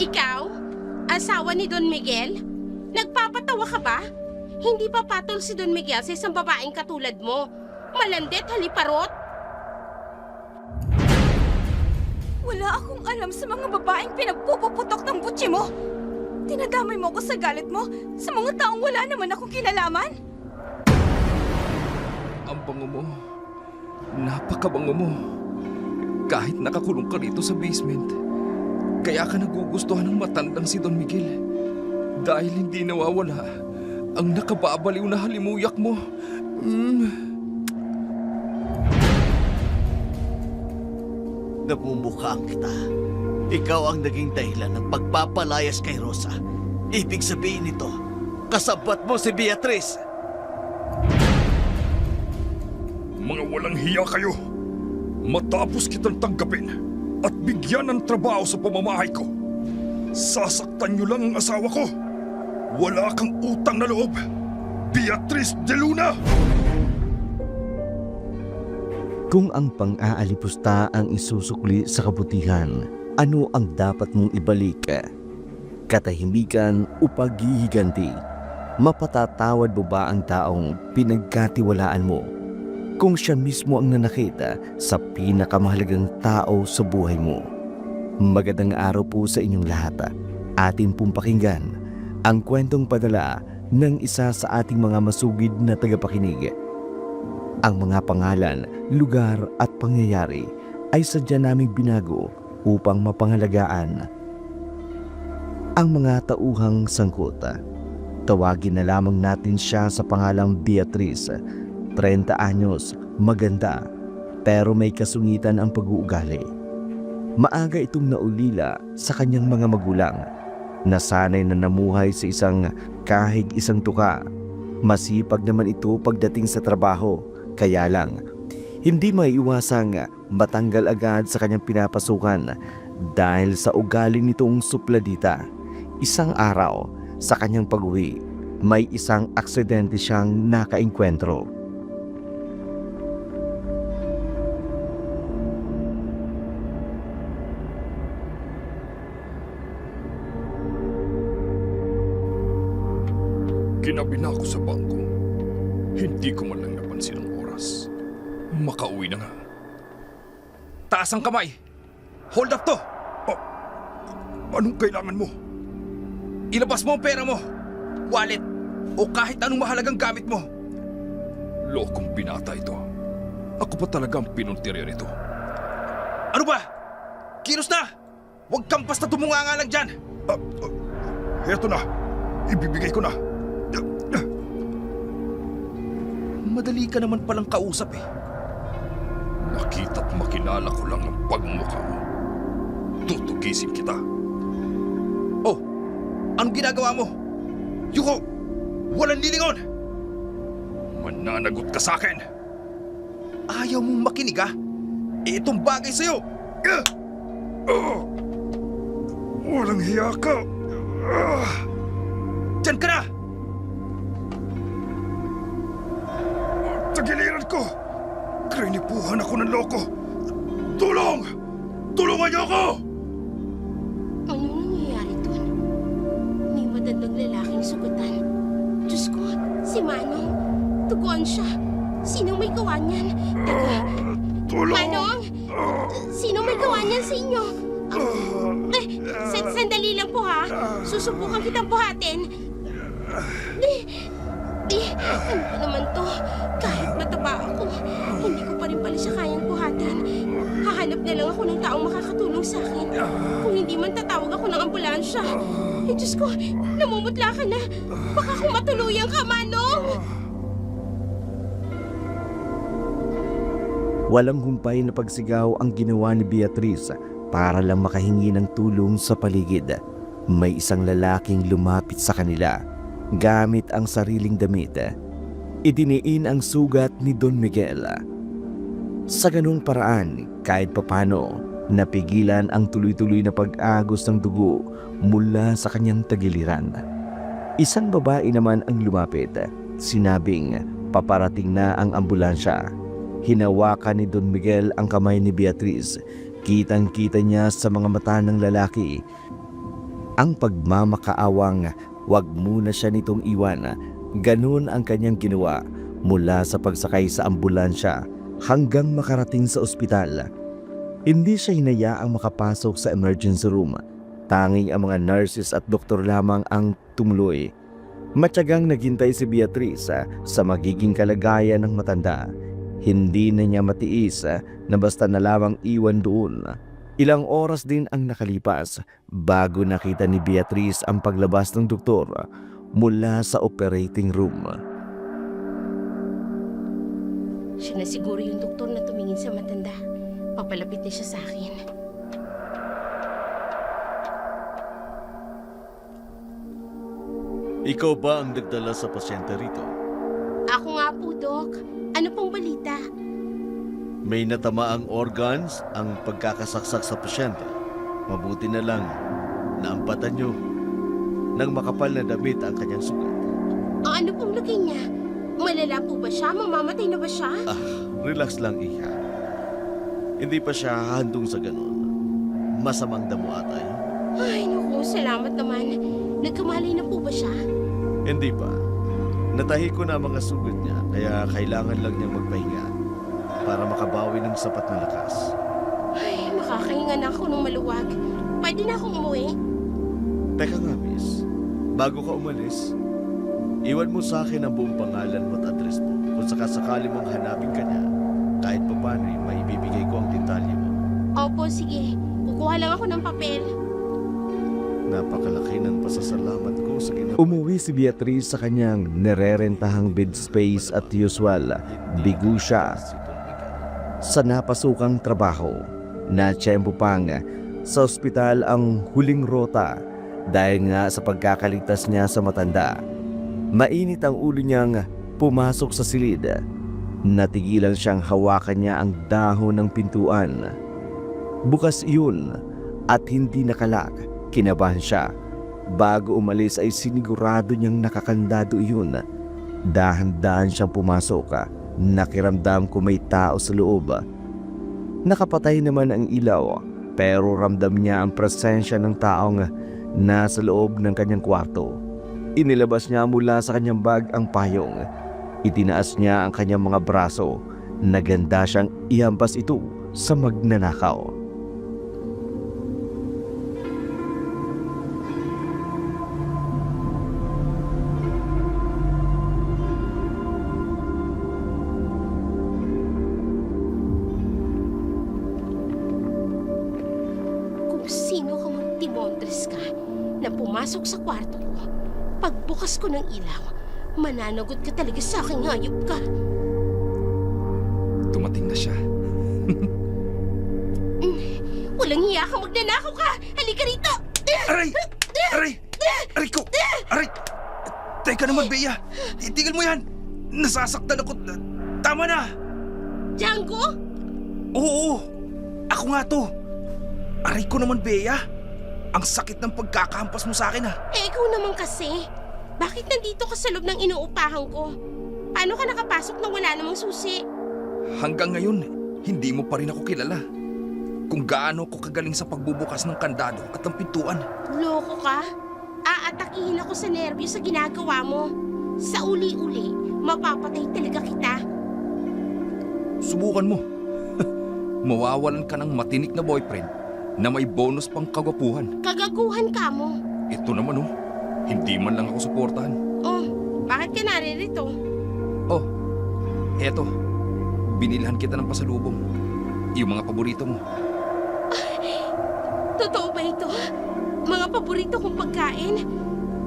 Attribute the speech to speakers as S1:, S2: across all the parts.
S1: Ikaw? Asawa ni Don Miguel? Nagpapatawa ka ba? Hindi pa patol si Don Miguel sa isang babaeng katulad mo. Malandet, haliparot.
S2: Wala akong alam sa mga babaeng pinagpupuputok ng butsi mo. Tinadamay mo ako sa galit mo sa mga taong wala naman akong kinalaman.
S3: Ang bango mo. Napakabango mo. Kahit nakakulong ka rito sa basement, kaya ka nagugustuhan ng matandang si Don Miguel. Dahil hindi nawawala ang nakababaliw na halimuyak mo.
S4: Namumukhaan kita. Ikaw ang naging dahilan ng pagpapalayas kay Rosa. Ibig sabihin nito, kasabat mo si Beatriz.
S5: Mga walang hiya kayo. Matapos kitang tanggapin at bigyan ng trabaho sa pamamahay ko, sasaktan niyo lang ang asawa ko. Wala kang utang na loob, Beatriz de Luna!
S6: Kung ang pang-aalipusta ang isusukli sa kabutihan, ano ang dapat mong ibalik? Katahimikan o paghihiganti? Mapatatawad mo ba ang taong pinagkatiwalaan mo? Kung siya mismo ang nanakita sa pinakamahalagang tao sa buhay mo. Magandang araw po sa inyong lahat. Atin pong pakinggan ang kwentong padala ng isa sa ating mga masugid na tagapakinig. Ang mga pangalan, lugar at pangyayari ay sadya naming binago upang mapangalagaan ang mga tauhang sangkot. Tawagin na lamang natin siya sa pangalang Beatriz. 30 anyos, maganda, pero may kasungitan ang pag-uugali. Maaga itong naulila sa kanyang mga magulang. Nasanay na namuhay sa isang kahig isang tuka. Masipag naman ito pagdating sa trabaho. Kaya lang, hindi maiiwasang matanggal agad sa kanyang pinapasukan dahil sa ugali nitong supladita. Isang araw, sa kanyang pag-uwi, may isang aksidente siyang nakaengkwentro.
S5: Ginabi na ako sa bangko. Hindi ko man lang napansin ang oras. Makauwi na nga.
S3: Taas ang kamay! Hold up to!
S5: Anong kailangan mo?
S3: Ilabas mo ang pera mo, wallet, o kahit anong mahalagang gamit mo.
S5: Lokong binata ito. Ako pa talaga ang pinuntirya nito.
S3: Ano ba? Kilos na! Huwag kang basta tumunganga lang dyan!
S5: Heto na. Ibibigay ko na.
S3: Madali ka naman palang kausap eh.
S5: Nakita't makilala ko lang ang pagmumukha mo. Tutugisin kita.
S3: Oh, anong ginagawa mo? Yuko, walang lilingon!
S5: Mananagot ka sa akin.
S3: Ayaw mong makinig ha? Itong bagay sa'yo!
S5: Walang hiya ka.
S3: Diyan ka na!
S5: Tagiliran ko! Krinipuhan ako ng loko! Tulong! Tulungan niyo ako!
S1: Ano nangyayari doon? May madandang lalaking sugatan. Diyos ko, si Manong. Tuguan siya. Sino may gawa niyan? Teka,
S5: Tulong!
S1: Manong! Sino may gawa niyan sa inyo? Sandali lang po ha. Susubukan kitang buhatin. Ano ba naman to? Kahit mataba ako, hindi ko pa rin pala siya kayang buhatin. Hahanap na lang ako ng taong makakatulong sa akin. Kung hindi man tatawag ako ng ambulansya. Diyos ko, namumutla ka na. Baka kung matuluyan ka, Manong!
S6: Walang humpay na pagsigaw ang ginawa ni Beatriz para lang makahingi ng tulong sa paligid. May isang lalaking lumapit sa kanila gamit ang sariling damit. Idiniin ang sugat ni Don Miguel. Sa ganung paraan, kahit papano, napigilan ang tuloy-tuloy na pag-agos ng dugo mula sa kanyang tagiliran. Isang babae naman ang lumapit. Sinabing paparating na ang ambulansya. Hinawakan ni Don Miguel ang kamay ni Beatriz Kitang-kita niya sa mga mata ng lalaki ang pagmamakaawang wag muna siya nitong iwan. Ganun ang kanyang ginawa mula sa pagsakay sa ambulansya hanggang makarating sa ospital. Hindi siya hinayaang makapasok sa emergency room. Tanging ang mga nurses at doktor lamang ang tumuloy. Matyagang naghintay si Beatriz sa magiging kalagayan ng matanda. Hindi na niya matiis na basta na lamang iwan doon. Ilang oras din ang nakalipas bago nakita ni Beatriz ang paglabas ng doktor mula sa operating room.
S1: Siya na siguro yung doktor na tumingin sa matanda. Papalapit na siya sa akin.
S4: Ikaw ba ang nagdala sa pasyente rito?
S1: Ako nga po, Dok. Ano pong balita?
S4: May natamaang organs ang pagkakasaksak sa pasyente. Mabuti na lang naampatan nyo ng makapal na damit ang kanyang sugat.
S1: Ang ano pong lagay niya? Malala po ba siya? Mamamatay na ba siya?
S4: Relax lang, Iha. Hindi pa siya hahandong sa ganun. Masamang damo ata yun.
S1: Ay, naku, salamat naman. Nagkamalay na po ba siya?
S4: Hindi pa. Natahi ko na ang mga sugat niya, kaya kailangan lang niyang magpahinga para makabawi ng sapat na lakas.
S1: Ay, makakahinga na ako ng maluwag. Pwede na akong umuwi?
S4: Teka nga, miss. Bago ka umalis, iwan mo sa akin ang buong pangalan mo at address mo kung sakasakali mong hanapin ka niya. Kahit pa paano, maibibigay ko ang detalye mo.
S1: Opo, sige. Kukuha lang ako ng papel.
S4: Napakalaki ng pasasalamat ko sa ginawa.
S6: Umuwi si Beatriz sa kanyang nererentahang bed space at usual. Bigo siya sa napasukang trabaho. Natsyempo pang sa ospital ang huling rota dahil nga sa pagkakaligtas niya sa matanda. Mainit ang ulo niyang pumasok sa silid. Natigilan siyang hawakan niya ang dahon ng pintuan. Bukas iyon at hindi nakalak. Kinabahan siya. Bago umalis ay sinigurado niyang nakakandado iyon. Dahan-dahan siyang pumasok. Nakiramdam ko may tao sa loob. Nakapatay naman ang ilaw, pero ramdam niya ang presensya ng taong nasa loob ng kanyang kwarto. Inilabas niya mula sa kanyang bag ang payong. Itinaas niya ang kanyang mga braso. Naganda siyang ihampas ito sa magnanakaw.
S1: Kung sino ka mang Timondres ka na pumasok sa kwarto ko, pagbukas ko ng ilaw, mananagot ka talaga sa aking hayop ka.
S3: Dumating na siya.
S1: Walang hiya ka, magnanakaw ka! Halika rito!
S3: Aray! Aray! Aray ko! Aray! Teka naman, Bea! Itigil mo yan! Nasasaktan ako! Tama na!
S1: Django?
S3: Oo! Ako nga to! Aray ko naman, Bea! Ang sakit ng pagkakahampas mo sa akin, ha?
S1: Eh, ikaw naman kasi. Bakit nandito ka sa loob ng inuupahan ko? Paano ka nakapasok nang wala namang susi?
S3: Hanggang ngayon, hindi mo pa rin ako kilala. Kung gaano ko kagaling sa pagbubukas ng kandado at ng pintuan.
S1: Loko ka? Aatakihin ako sa nervyos sa ginagawa mo. Sa uli-uli, mapapatay talaga kita.
S3: Subukan mo. Mawawalan ka ng matinik na boyfriend na may bonus pang kagwapuhan.
S1: Kagaguhan ka mo.
S3: Ito naman hindi man lang ako suportahan.
S1: Oh, bakit ka naririto?
S3: Oh, eto. Binilhan kita ng pasalubong. Yung mga paborito mo.
S1: Totoo ba ito? Mga paborito kong pagkain?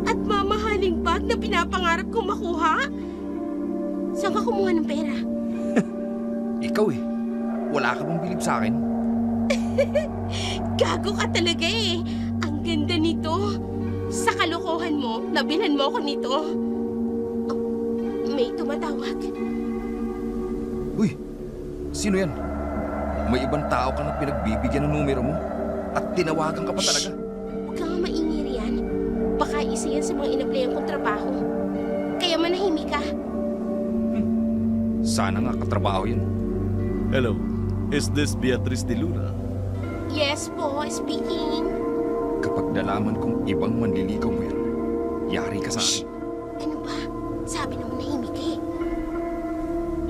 S1: At mamahaling bag na pinapangarap kong makuha? Saan ka kumuha ng pera?
S3: Ikaw wala ka bang bilib sa akin?
S1: Gago ka talaga eh. Ang ganda nito. Sa kalokohan mo, nabilhan mo ako nito. Oh, may tumatawag.
S3: Uy, sino yan? May ibang tao ka na pinagbibigyan ng numero mo at tinawagan ka pa talaga.
S1: Huwag ka nga maingay riyan. Baka isa yan sa mga inaplayan kong trabaho. Kaya manahimik ka.
S3: Sana nga katrabaho yan.
S4: Hello, is this Beatriz de Luna?
S1: Yes po, speaking.
S3: Kapag nalaman kong ibang manliligaw mo yan, yari ka sa akin.
S1: Ano ba? Sabi naman nahimik ka eh.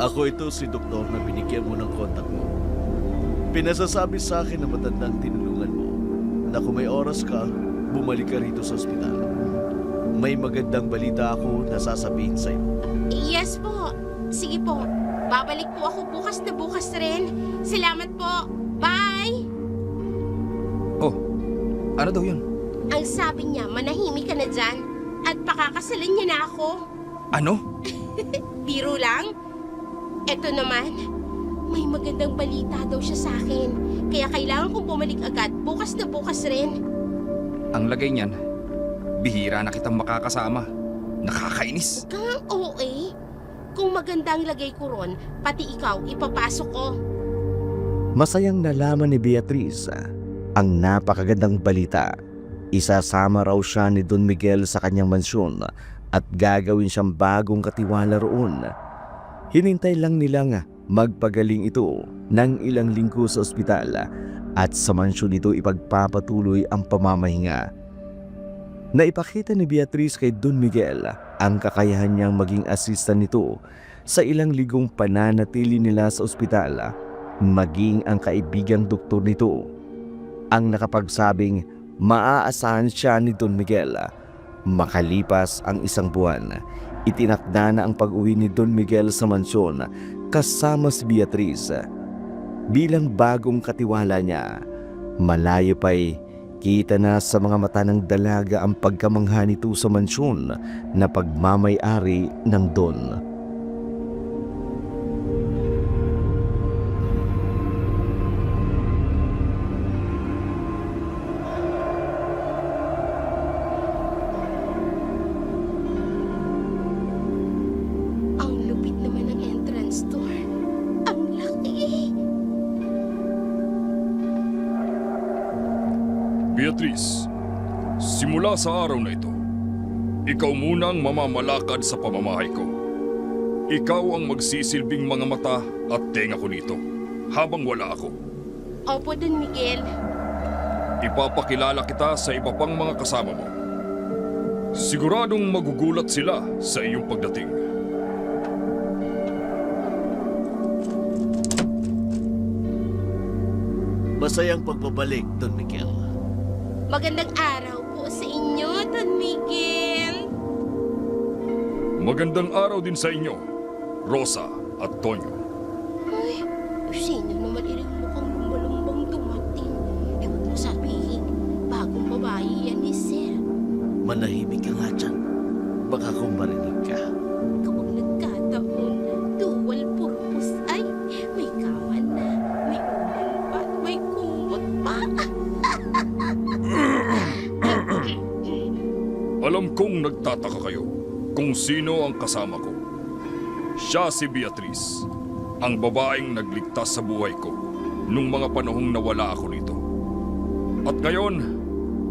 S4: Ako ito si doktor na binigyan mo ng kontak mo. Pinasasabi sa akin na matandang tinulungan mo na kung may oras ka, bumalik ka rito sa ospital. May magandang balita ako na sasabihin sa'yo.
S1: Yes po. Sige po. Babalik po ako bukas na bukas rin. Salamat po. Bye!
S3: Oh, ano daw yun?
S1: Ang sabi niya, manahimik ka na dyan at pakakasalan niya na ako.
S3: Ano?
S1: Biro lang? Eto naman, may magandang balita daw siya sa akin. Kaya kailangan kong bumalik agad, bukas na bukas rin.
S3: Ang lagay niyan, bihira na kitang makakasama. Nakakainis.
S1: Kang OA, kung maganda ang lagay ko ron, pati ikaw, ipapasok ko.
S6: Masayang nalaman ni Beatriz ang napakagandang balita. Isasama raw siya ni Don Miguel sa kanyang mansyon at gagawin siyang bagong katiwala roon. Hinintay lang nilang magpagaling ito ng ilang linggo sa ospital at sa mansyon ito ipagpapatuloy ang pamamahinga. Naipakita ni Beatriz kay Don Miguel ang kakayahan niyang maging assistant nito sa ilang linggong pananatili nila sa ospital, maging ang kaibigang doktor nito. Ang nakapagsabing maaasahan siya ni Don Miguel. Makalipas ang isang buwan, itinakda na ang pag-uwi ni Don Miguel sa mansyon kasama si Beatriz. Bilang bagong katiwala niya, malayo pa'y kita na sa mga mata ng dalaga ang pagkamangha nito sa mansyon na pagmamay-ari ng Don.
S1: Ang lupit naman ng entrance door. Ang laki.
S5: Beatriz, simula sa araw na ito, ikaw munang mamamalakad sa pamamahay ko. Ikaw ang magsisilbing mga mata at tenga ko dito habang wala ako.
S1: Opo, Don Miguel.
S5: Ipapakilala kita sa iba pang mga kasama mo. Siguradong magugulat sila sa iyong pagdating.
S4: Masayang pagbabalik, Don Miguel.
S1: Magandang araw po sa inyo, Don Miguel.
S5: Magandang araw din sa inyo, Rosa at Tonyo.
S1: Ay, sino naman iring mukhang lumbalumbang dumating? Eh, huwag mo sabihin, bagong babae yan ni Sir.
S4: Manahimik ka nga dyan. Baka kung marinig ka.
S1: Kapag nagkataon, dual purpose ay may kawan na, may ulan pa, at may kumot pa.
S5: Alam kong nagtataka kayo kung sino ang kasama ko. Siya si Beatriz, ang babaeng nagligtas sa buhay ko nung mga panahong nawala ako rito. At ngayon,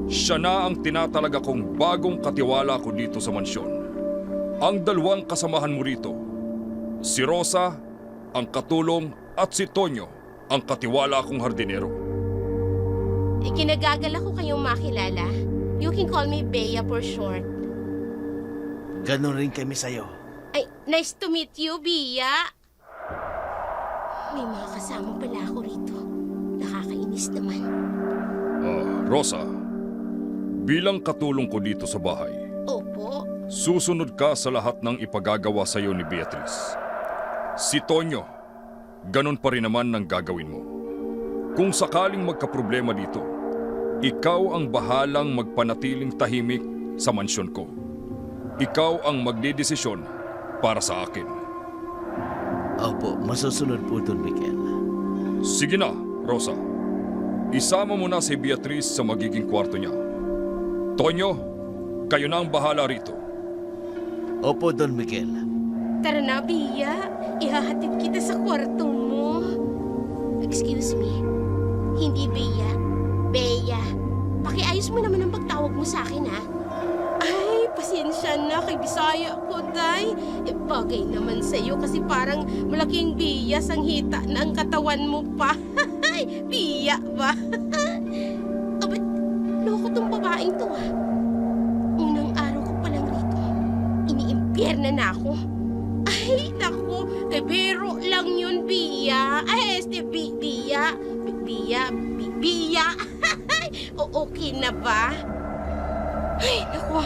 S5: siya na ang tinatalaga kong bagong katiwala ko dito sa mansyon. Ang dalawang kasamahan mo rito, si Rosa, ang katulong, at si Tonyo, ang katiwala kong hardinero.
S1: Ikinagagal ako kayong makilala. You can call me Bea for short.
S4: Ganon rin kami sa'yo.
S1: Ay, nice to meet you, Bea. May mga kasama pala ako rito. Nakakainis naman.
S5: Rosa, bilang katulong ko dito sa bahay,
S1: Opo.
S5: susunod ka sa lahat ng ipagagawa sa iyo ni Beatriz. Si Tonyo, ganon pa rin naman ang gagawin mo. Kung sakaling magkaproblema dito, ikaw ang bahalang magpanatiling tahimik sa mansyon ko. Ikaw ang magdidesisyon para sa akin.
S4: Opo, masusunod po, Don Miguel.
S5: Sige na, Rosa. Isama mo na si Beatriz sa magiging kwarto niya. Tonyo, kayo na ang bahala rito.
S4: Opo, Don Miguel.
S1: Tara na, Bea. Ihahatid kita sa kwarto mo. Excuse me. Hindi Bea. Bea. Pakiayos mo naman ang pagtawag mo sa akin, ha? Ay, pasensya na kay Bisaya ko, Day. Bagay naman sa'yo kasi parang malaking biyas ang hita ng katawan mo pa. Biya ba? Ba't loko tong babaeng to ah? Unang araw ko pa lang rito. Iniimpyerna na ako. Ay, naku. Biro lang yun, Biya. Ay, Biya. Biya. O, okay na ba? Ay, naku.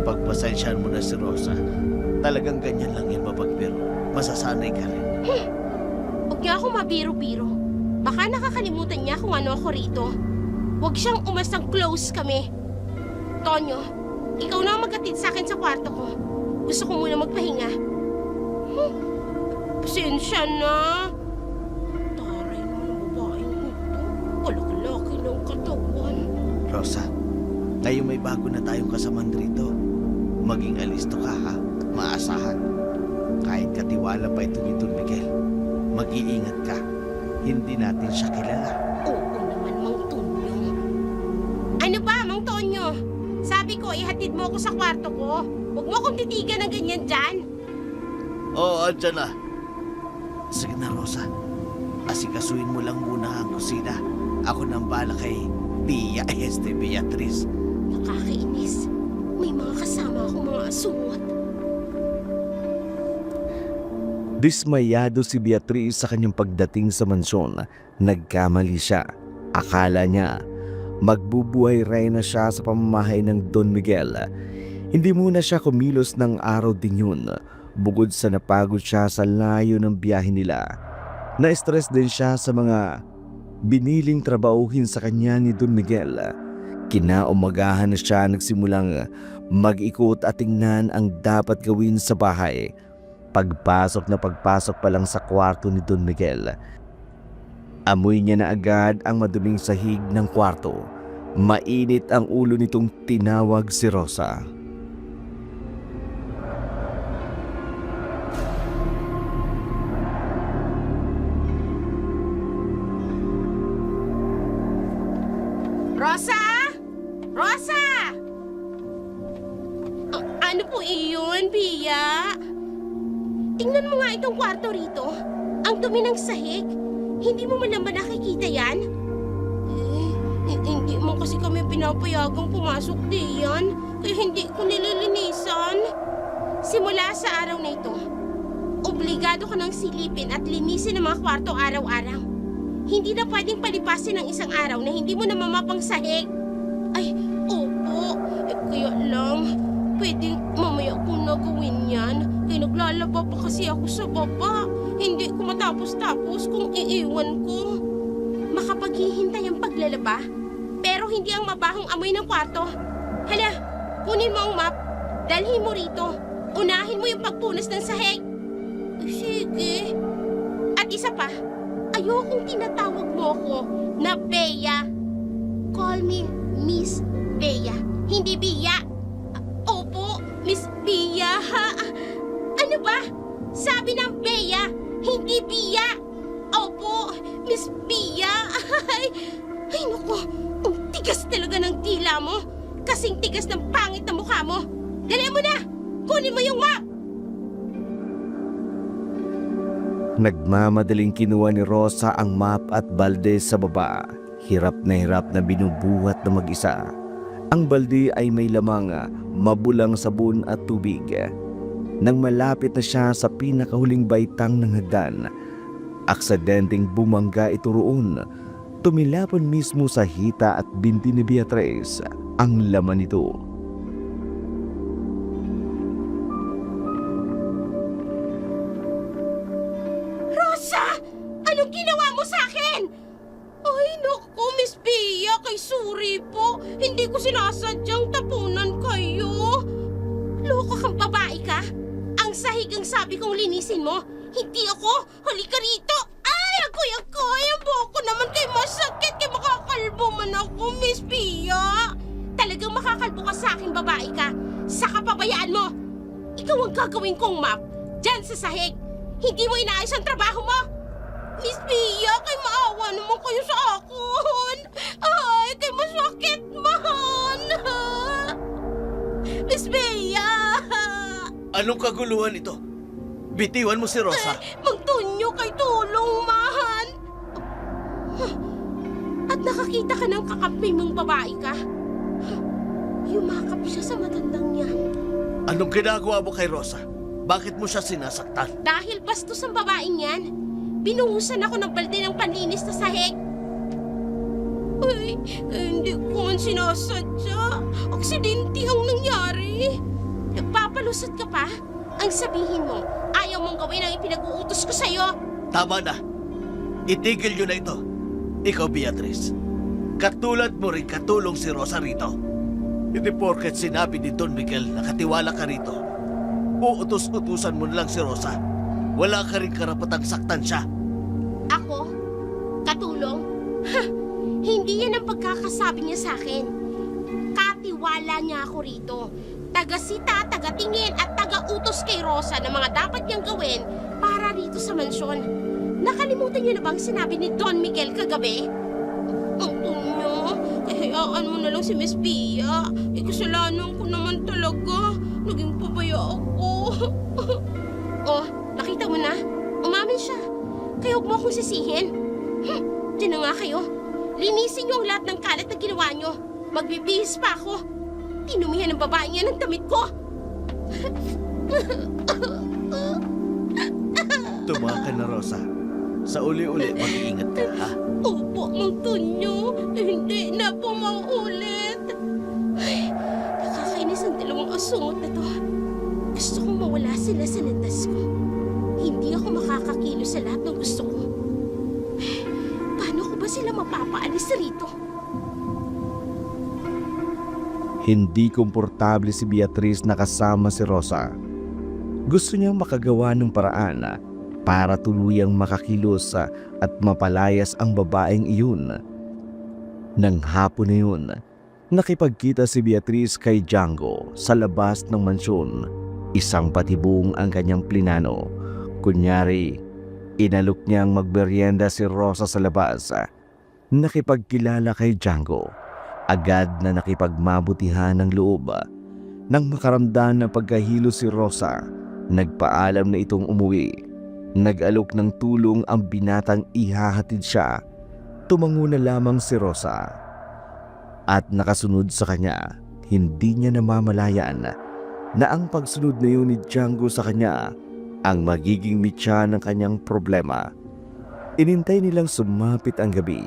S4: Pagpasensyahan mo na si Rosa. Talagang ganyan lang yan mapagbiro. Masasanay ka rin.
S1: Huwag niya ako mabiro-biro. Baka nakakalimutan niya kung ano ako rito. Huwag siyang umasang close kami. Tonyo, ikaw na ang maghatid sa akin sa kwarto ko. Gusto ko muna magpahinga. Pasensya na. Taray naman ang babaeng ito. Kalaki-laki ng katawan.
S4: Rosa, ngayon may bago na tayong kasaman rito. Maging alisto ka ha. Maasahan. Kahit katiwala pa ito ni Don Miguel. Mag-iingat ka. Hindi natin siya kilala.
S1: Oo naman, Mang Tonyo. Ano ba, Mang Tonyo? Sabi ko, ihatid mo ako sa kwarto ko. Huwag mo akong titigan ng ganyan dyan.
S4: Oo, andyan na. Sige na, Rosa. Asikasuin mo lang muna ang kusina. Ako nang bala kay Beatriz.
S1: Nakakainis. May mga kasama akong mga asungot.
S6: Dismayado si Beatriz sa kanyang pagdating sa mansyon. Nagkamali siya. Akala niya magbubuhay rin na siya sa pamamahay ng Don Miguel. Hindi muna siya kumilos ng araw din yun. Bukod sa napagod siya sa layo ng biyahe nila, na-stress din siya sa mga biniling trabahuhin sa kanya ni Don Miguel. Kinaumagahan na siya nagsimulang mag-ikot at tingnan ang dapat gawin sa bahay. Pagpasok pa lang sa kwarto ni Don Miguel, amoy niya na agad ang maduming sahig ng kwarto. Mainit ang ulo nitong tinawag si Rosa.
S1: Rosa! Rosa! Ano po iyon, Bia? Tingnan mo nga itong kwarto rito. Ang dumi ng sahig. Hindi mo man lang ba nakikita yan? Hindi mo kasi kami pinapayagang pumasok diyan. Kaya hindi ko nililinisan. Simula sa araw na ito, obligado ka nang silipin at linisin ang mga kwarto araw-araw. Hindi na pwedeng palipasin ng isang araw na hindi mo na mamapang sahig. Ay, opo. Kaya lang, pwedeng mamaya kong nagawin yan. Kaya naglalaba pa kasi ako sa baba. Hindi ko matapos-tapos kung iiwan ko. Makapaghihintay ang paglalaba, pero hindi ang mabahong amoy ng kwarto. Hala, kunin mo ang map, dalhin mo rito. Unahin mo yung pagpunas ng sahig. Sige. At isa pa, ayokong tinatawag mo ko na Bea. Call me Miss Bea, hindi Bia. Opo, Miss Bia. Ano ba? Sabi ng Bea, hindi Bia. Opo, Miss Bia. Ay naku, ang tigas talaga ng dila mo. Kasing tigas ng pangit na mukha mo. Dali mo na! Kunin mo yung map!
S6: Nagmamadaling kinuha ni Rosa ang map at balde sa baba. Hirap na binubuhat na mag-isa. Ang balde ay may lamang mabulang sabon at tubig. Nang malapit na siya sa pinakahuling baitang ng hagdan, aksidenteng bumangga ito roon. Tumilapon mismo sa hita at binti ni Beatriz ang laman nito.
S1: Rosa! Anong ginawa mo sa akin? Ay, naku, Miss Bea, kay sorry po. Hindi ko sinasadyang tapunan kayo. Loko kang babae ka? Ang sahig ang sabi kong linisin mo. Hindi ako. Halika rito. Ay, akoy. Ang buhok ko naman kay masakit. Kay makakalbo man ako, Miss Bea. Talagang makakalbo ka sa akin, babae ka. Sa kapabayaan mo. Ikaw ang gagawin kong map. Diyan sa sahig. Hindi mo inaayos ang trabaho mo. Miss Bea, kay maawa naman kayo sa akin. Ay, kay masakit man. Miss Bea.
S4: Anong kaguluhan ito? Bitiwan mo si Rosa.
S1: Magtunyo kay tulong, mahal. Nakakita ka ng kakampi mong babae ka? Yumakap siya sa matandang niya.
S4: Anong ginagawa mo kay Rosa? Bakit mo siya sinasaktan?
S1: Dahil bastos ang babaeng yan, binuhusan ako ng balde ng panlinis na sahig. Ay, hindi ko man sinasadya. Aksidente ang nangyari. Nagpapalusot ka pa? Ang sabihin mo, ayaw mong gawin ang ipinag-uutos ko sa'yo.
S4: Tama na. Itigil nyo na ito. Ikaw, Beatrice. Katulad mo rin katulong si Rosa rito. Hindi porket sinabi ni Don Miguel na katiwala ka rito. Uutos-utusan mo na lang si Rosa. Wala ka rin karapatang saktan siya.
S1: Ako? Katulong? Ha! Hindi yan ang pagkakasabi niya sa akin. Katiwala niya ako rito. Taga-sita, taga-tingin at taga-utos kay Rosa ng mga dapat niyang gawin para rito sa mansyon. Nakalimutan niyo na bang sinabi ni Don Miguel kagabi? Ang tunyo, hayaan mo na lang si Miss Pia. Kasalanan ko naman talaga. Naging pabaya ako. Oh, nakita mo na? Umamin siya. Kaya huwag mo akong sisihin. Diyan na nga kayo. Linisin niyo ang lahat ng kalat na ginawa niyo. Magbibihis pa ako. Tinumihan ng babae niya ng damit ko.
S4: Tumawa ka na, Rosa. Sa uli-uli, mag-iingat ka, ha?
S1: Opo, Mang Tonyo. Hindi na po mauulit. Ay, nakakainis ang dalawang asungot na to. Gusto kong mawala sila sa landas ko. Hindi ako makakakilo sa lahat ng gusto ko. Paano ko ba sila mapapaalis rito?
S6: Hindi komportable si Beatrice na kasama si Rosa. Gusto niyang makagawa ng paraan para tuluyang makakilos at mapalayas ang babaeng iyon. Nang hapon na yun, nakipagkita si Beatrice kay Django sa labas ng mansyon. Isang patibong ang kanyang plinano. Kunyari, inalok niyang magberyenda si Rosa sa labas. Nakipagkilala kay Django. Agad na nakipagmabutihan ng loob. Nang makaramdam ng pagkahilo si Rosa, nagpaalam na itong umuwi. Nag-alok ng tulong ang binatang ihahatid siya. Tumango na lamang si Rosa. At nakasunod sa kanya, hindi niya namamalayan na ang pagsunod na yun ni Django sa kanya ang magiging mitya ng kanyang problema. Inintay nilang sumapit ang gabi.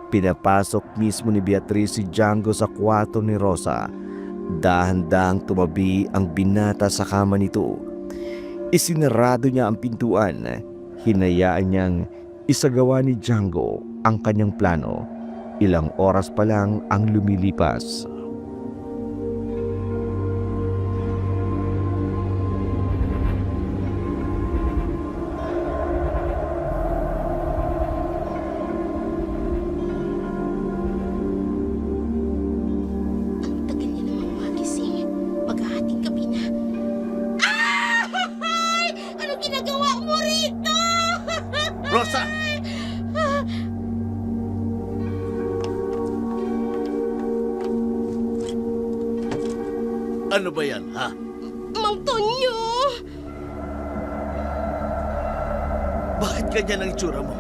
S6: Pinapasok mismo ni Beatrice si Django sa kwarto ni Rosa. Dahan-dahang tumabi ang binata sa kama nito. Isinarado niya ang pintuan. Hinayaan niyang isagawa ni Django ang kanyang plano. Ilang oras pa lang ang lumilipas.
S1: Ang tagal niya namang magising. Maghahating gabi na. Ah! Ano ginagawa mo rito?
S4: Rosa! Ano ba yan, ha?
S1: Mang Tonyo!
S4: Bakit ganyan ang itsura mo?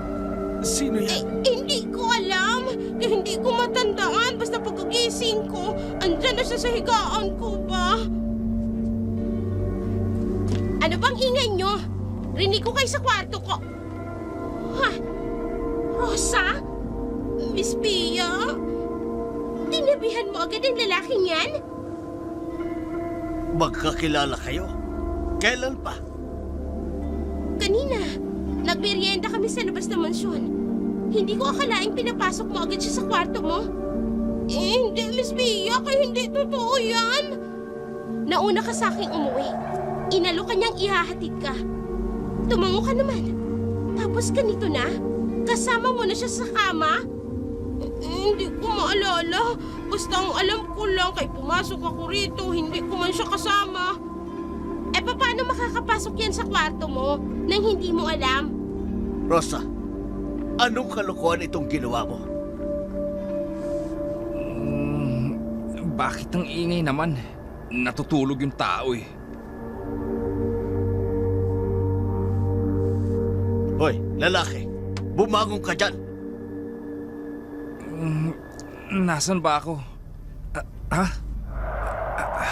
S4: Sino yan?
S1: Hindi ko alam. Hindi ko matandaan. Basta pagkagising ko, andyan na siya sa higaan ko ba? Ano bang ingay nyo? Rinig ko kayo sa kwarto ko. Ha? Rosa? Miss Pia? Tinabihan mo agad ang lalaking yan?
S4: Magkakilala kayo? Kailan pa?
S1: Kanina, nagmerienda kami sa labas ng mansyon. Hindi ko akalaing pinapasok mo agad siya sa kwarto mo. Hindi, Miss Pia, kaya hindi totoo yan. Nauna ka sa aking umuwi. Inalok ka niyang ihahatid ka. Tumango ka naman. Tapos ganito na, kasama mo na siya sa kama. Hindi ko maalala. Basta ang alam ko lang kay pumasok ako rito, hindi ko man siya kasama. Eh paano makakapasok yan sa kwarto mo nang hindi mo alam?
S4: Rosa, anong kalokohan itong ginawa mo?
S3: Bakit ang ingay naman? Natutulog yung tao eh.
S4: Hoy, lalaki, bumangon ka dyan.
S3: Nasaan ba ako?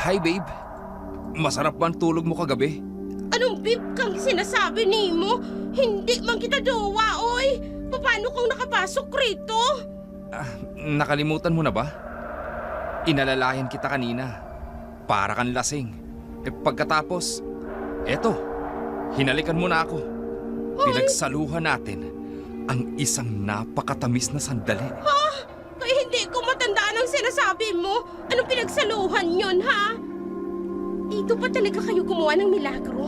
S3: Hi, babe. Masarap ba ang tulog mo kagabi?
S1: Anong bib kang sinasabi ni mo? Hindi man kita jowa, oy! Paano kung nakapasok rito?
S3: Nakalimutan mo na ba? Inalalayan kita kanina. Para kang lasing. Pagkatapos, eto, hinalikan mo na ako. Pinagsaluhan natin ang isang napakatamis na sandali.
S1: Kaya hindi ko matandaan ang sinasabi mo. Anong pinagsaluhan yon, ha? Dito pa talaga kayo gumawa ng milagro?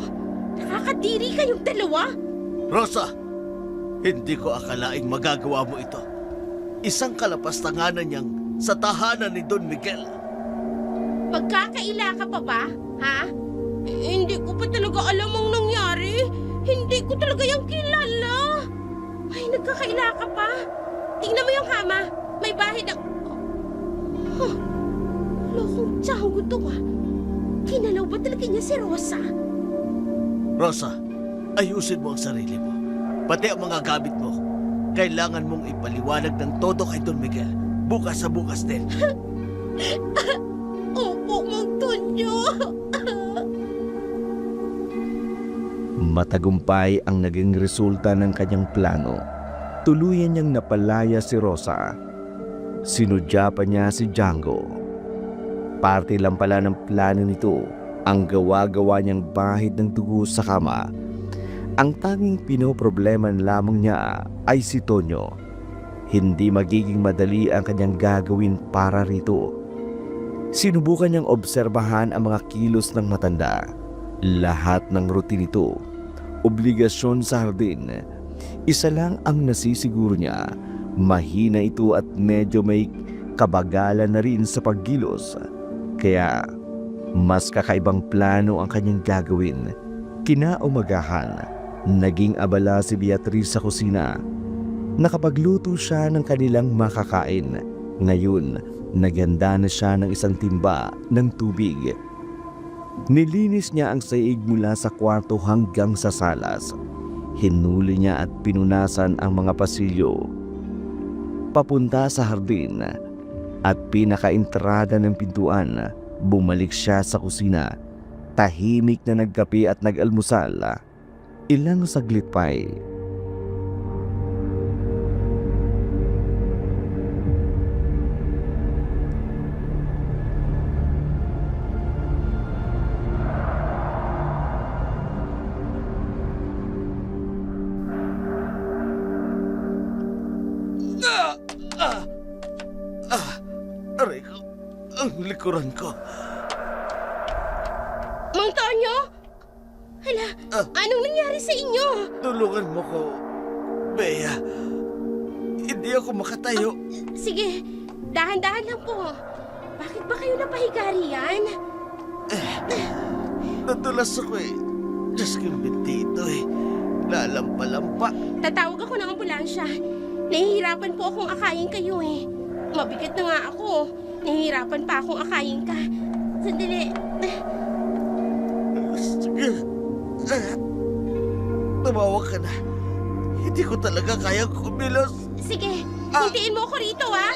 S1: Nakakadiri kayong dalawa?
S4: Rosa, hindi ko akalaing magagawa mo ito. Isang kalapastanganan niyang sa tahanan ni Don Miguel.
S1: Magkakaila ka pa ba, ha? Hindi ko pa talaga alam ang nangyari. Hindi ko talaga yung kilala. Ay, nagkakaila ka pa. Tingnan mo yung hama. May bahid ang... Lokong tiyanggo to, ah. Kinalaw ba talaga niya si Rosa?
S4: Rosa, ayusin mo ang sarili mo. Pati ang mga gamit mo. Kailangan mong ipaliwanag ng todo kay Don Miguel. Bukas sa bukas din.
S1: Opo, Mang Tonyo.
S6: Matagumpay ang naging resulta ng kanyang plano. Tuluyan niyang napalaya si Rosa. Sinudya pa niya si Django. Parte lang pala ng plano nito ang gawa-gawa niyang bahid ng dugo sa kama. Ang tanging pinoproblema lamang niya ay si Tonyo. Hindi magiging madali ang kanyang gagawin para rito. Sinubukan niyang obserbahan ang mga kilos ng matanda. Lahat ng routine nito, obligasyon sa hardin. Isa lang ang nasisiguro niya, mahina ito at medyo may kabagalan na rin sa paggilos. Kaya mas kakaibang plano ang kanyang gagawin. Kinaumagahan, naging abala si Beatriz sa kusina. Nakapagluto siya ng kanilang makakain. Ngayon, naganda na siya ng isang timba ng tubig. Nilinis niya ang saig mula sa kwarto hanggang sa salas. Hinuli niya at pinunasan ang mga pasilyo. Papunta sa hardin at pinakaentrada ng pintuan, bumalik siya sa kusina. Tahimik na nagkape at nag-almusal. Ilang saglit pa'y
S4: Aray ko, ang likuran ko.
S1: Mang Tonyo? Hala, anong nangyari sa inyo?
S4: Tulungan mo ko, Bea. Hindi ako makatayo.
S1: Sige, dahan-dahan lang po. Bakit ba kayo napahiga riyan?
S4: Nadulas ako eh. Diyos kong bintito eh. Lalampa-lampa.
S1: Tatawag ako ng ambulansya. Nahihirapan po akong akayin kayo eh. Mabigat na nga ako. Nahihirapan pa akong akayin ka. Sandali.
S4: Sige. Tumawag ka na. Hindi ko talaga kayang kumilos.
S1: Sige, hintiin mo ako rito, ah.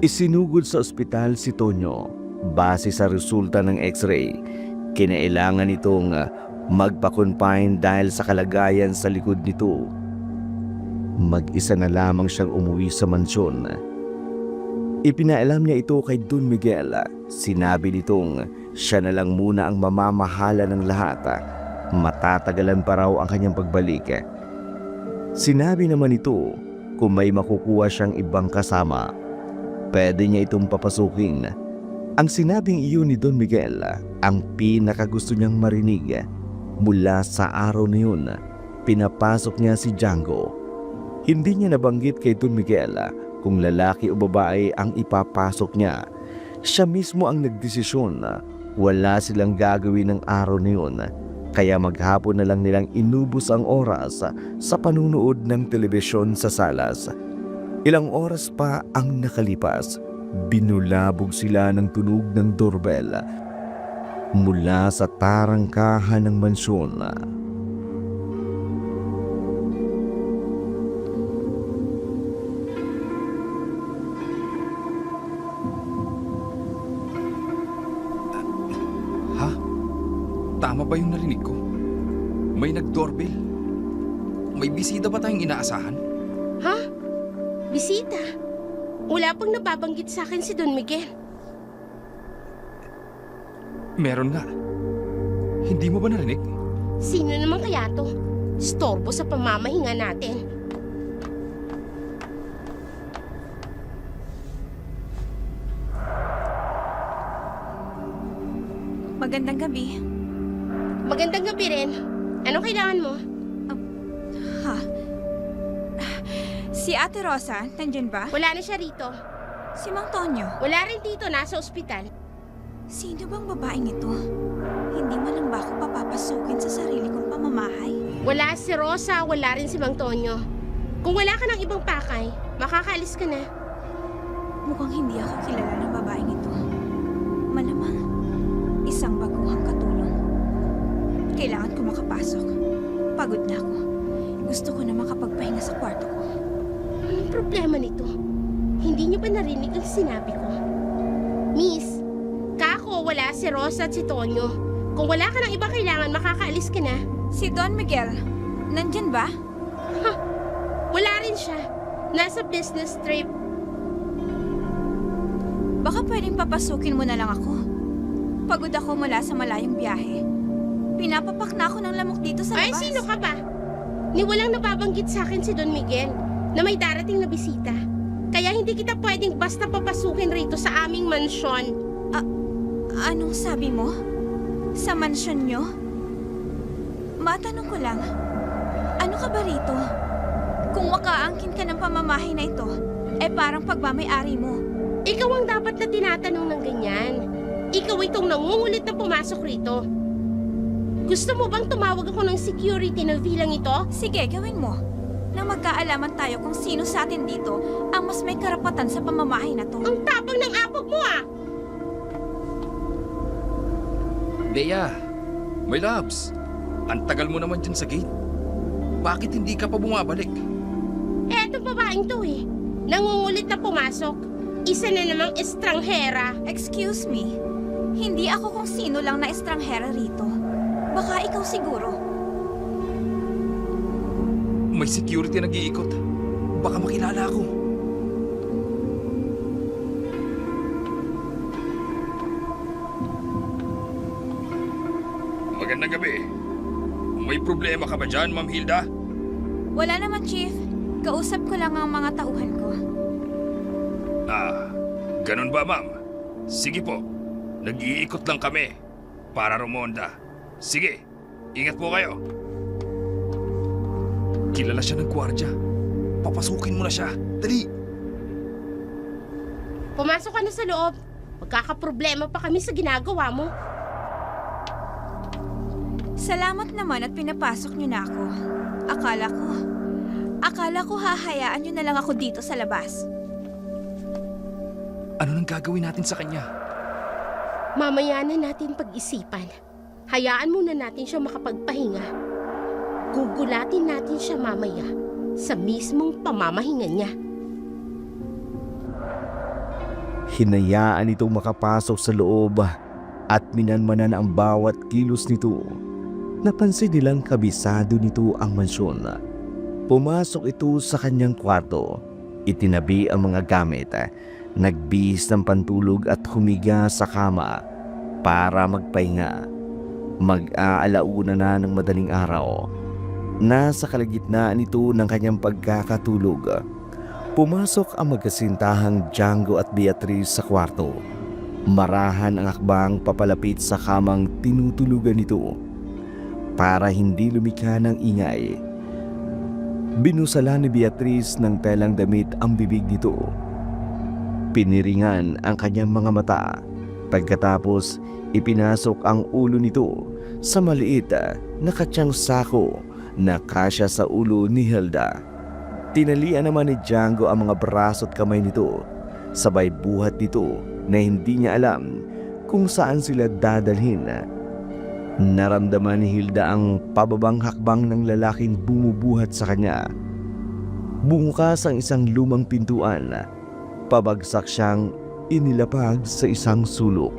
S6: Isinugod sa ospital si Tonyo. Base sa resulta ng x-ray, kinailangan itong magpa-confine dahil sa kalagayan sa likod nito. Mag-isa na lamang siyang umuwi sa mansyon. Ipinaalam niya ito kay Don Miguel. Sinabi nitong siya na lang muna ang mamamahala ng lahat. Matatagalan pa raw ang kanyang pagbalik. Sinabi naman ito kung may makukuha siyang ibang kasama, pwede niya itong papasukin. Ang sinabing iyon ni Don Miguel ang pinakagusto niyang marinig. Mula sa araw na yun, pinapasok niya si Django. Hindi niya nabanggit kay Don Miguel kung lalaki o babae ang ipapasok niya. Siya mismo ang nagdesisyon. Wala silang gagawin ng araw na yun, kaya maghapon na lang nilang inubos ang oras sa panunood ng telebisyon sa salas. Ilang oras pa ang nakalipas, binulabog sila ng tunog ng doorbell mula sa tarangkahan ng mansyon.
S3: Tama ba yung narinig ko? May nag-doorbell. May bisita ba tayong inaasahan?
S1: Ha? Bisita? Wala pang nababanggit sa akin si Don Miguel.
S3: Meron nga. Hindi mo ba narinig?
S1: Sino naman kaya to? Storbo sa pamamahinga natin.
S2: Magandang gabi.
S1: Magandang gabi rin. Anong kailangan mo?
S2: Ha? Si Ate Rosa, nandyan ba?
S1: Wala na siya rito.
S2: Si Mang Tonyo.
S1: Wala rin dito, nasa ospital.
S2: Sino bang babaeng ito? Hindi man lang ba ako papapasukin sa sarili kong pamamahay?
S1: Wala si Rosa, wala rin si Mang Tonyo. Kung wala ka ng ibang pakay, makakaalis ka na.
S2: Mukhang hindi ako kilala ng babaeng ito. Malamang, isang baguhang katulong. Kailangan ko makapasok. Pagod na ako. Gusto ko na makapagpahinga sa kwarto ko.
S1: Anong problema nito? Hindi niyo ba narinig ang sinabi ko? Miss, kako wala si Rosa at si Tonyo. Kung wala ka ng iba kailangan, makakaalis ka na.
S2: Si Don Miguel, nandyan ba?
S1: Wala rin siya. Nasa business trip.
S2: Baka pwedeng papasukin mo na lang ako. Pagod ako mula sa malayong biyahe. Pinapapak na ako ng lamok dito sa
S1: Ay,
S2: labas.
S1: sino ka ba? Ni walang nababanggit sa akin si Don Miguel na may darating na bisita. Kaya hindi kita pwedeng basta papasukin rito sa aming mansyon.
S2: Anong sabi mo? Sa mansyon nyo? Matanong ko lang, ano ka ba rito? Kung makaangkin ka ng pamamahay na ito, parang pagmamay-ari mo.
S1: Ikaw ang dapat na tinatanong ng ganyan. Ikaw itong nangungulit na pumasok rito. Gusto mo bang tumawag ako ng security ng villang ito?
S2: Sige, gawin mo. Nang magkaalaman tayo kung sino sa atin dito ang mas may karapatan sa pamamahay na to.
S1: Ang tapang ng apog mo ah!
S3: Bea, my loves, ang tagal mo naman dyan sa gate. Bakit hindi ka pa bumabalik?
S1: Etong babaeng to eh. Nangungulit na pumasok. Isa na namang estranghera.
S2: Excuse me, hindi ako kung sino lang na estranghera rito. Baka ikaw siguro.
S3: May security nag-iikot. Baka makilala ako.
S5: Magandang gabi. May problema ka ba dyan, Ma'am Hilda?
S2: Wala naman, Chief. Kausap ko lang ang mga tauhan ko.
S5: Ganun ba, ma'am? Sige po. Nag-iikot lang kami para rumonda. Sige, ingat po kayo.
S3: Kilala siya ng gwardya. Papasukin mo na siya. Dali!
S1: Pumasok ka na sa loob. Magkakaproblema pa kami sa ginagawa mo.
S2: Salamat naman at pinapasok niyo na ako. Akala ko hahayaan niyo na lang ako dito sa labas.
S3: Ano nang gagawin natin sa kanya?
S1: Mamaya na natin pag-isipan. Hayaan muna natin siya makapagpahinga. Gugulatin natin siya mamaya sa mismong pamamahinga niya.
S6: Hinayaan itong makapasok sa loob at minanmanan ang bawat kilos nito. Napansin nilang kabisado nito ang mansyon. Pumasok ito sa kanyang kwarto. Itinabi ang mga gamit. Nagbihis ng pantulog at humiga sa kama para magpahinga. Mag-aalauna na ng madaling araw. Nasa kalagitnaan ito ng kanyang pagkakatulog. Pumasok ang magkasintahang Django at Beatrice sa kwarto. Marahan ang akbang papalapit sa kamang tinutulugan nito. Para hindi lumikha ng ingay, binusala ni Beatrice ng telang damit ang bibig nito. Piniringan ang kanyang mga mata. Pagkatapos, ipinasok ang ulo nito sa maliit na katsang sako na kasya sa ulo ni Hilda. Tinalian naman ni Django ang mga braso at kamay nito. Sabay buhat nito na hindi niya alam kung saan sila dadalhin. Naramdaman ni Hilda ang pababang hakbang ng lalaking bumubuhat sa kanya. Bumukas ang isang lumang pintuan. Pabagsak siyang inilapag sa isang sulok.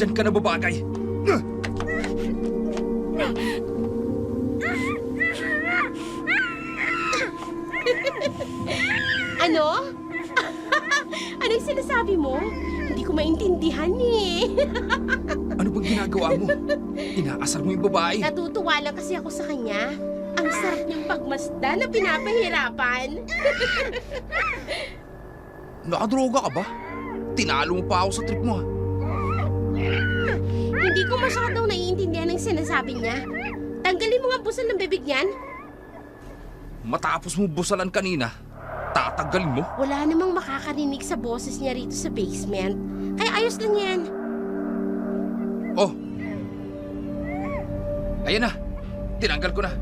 S3: Diyan ka na babagay.
S1: Ano? Anong sinasabi mo? Hindi ko maintindihan eh.
S3: Ano bang ginagawa mo? Inaasar mo yung babae.
S1: Natutuwa lang kasi ako sa kanya. Ang sarap niyang pagmasda na pinapahirapan.
S3: Nakadroga ka ba? Tinalo mo pa ako sa trip mo, ha?
S1: Hindi ko masyadong naiintindihan ang sinasabi niya. Tanggalin mo nga busal ng bibig niyan.
S3: Matapos mo busalan kanina, tatanggalin mo?
S1: Wala namang makakarinig sa boses niya rito sa basement. Kaya ayos lang yan.
S3: Oh. Ayan na. Tinanggal ko na.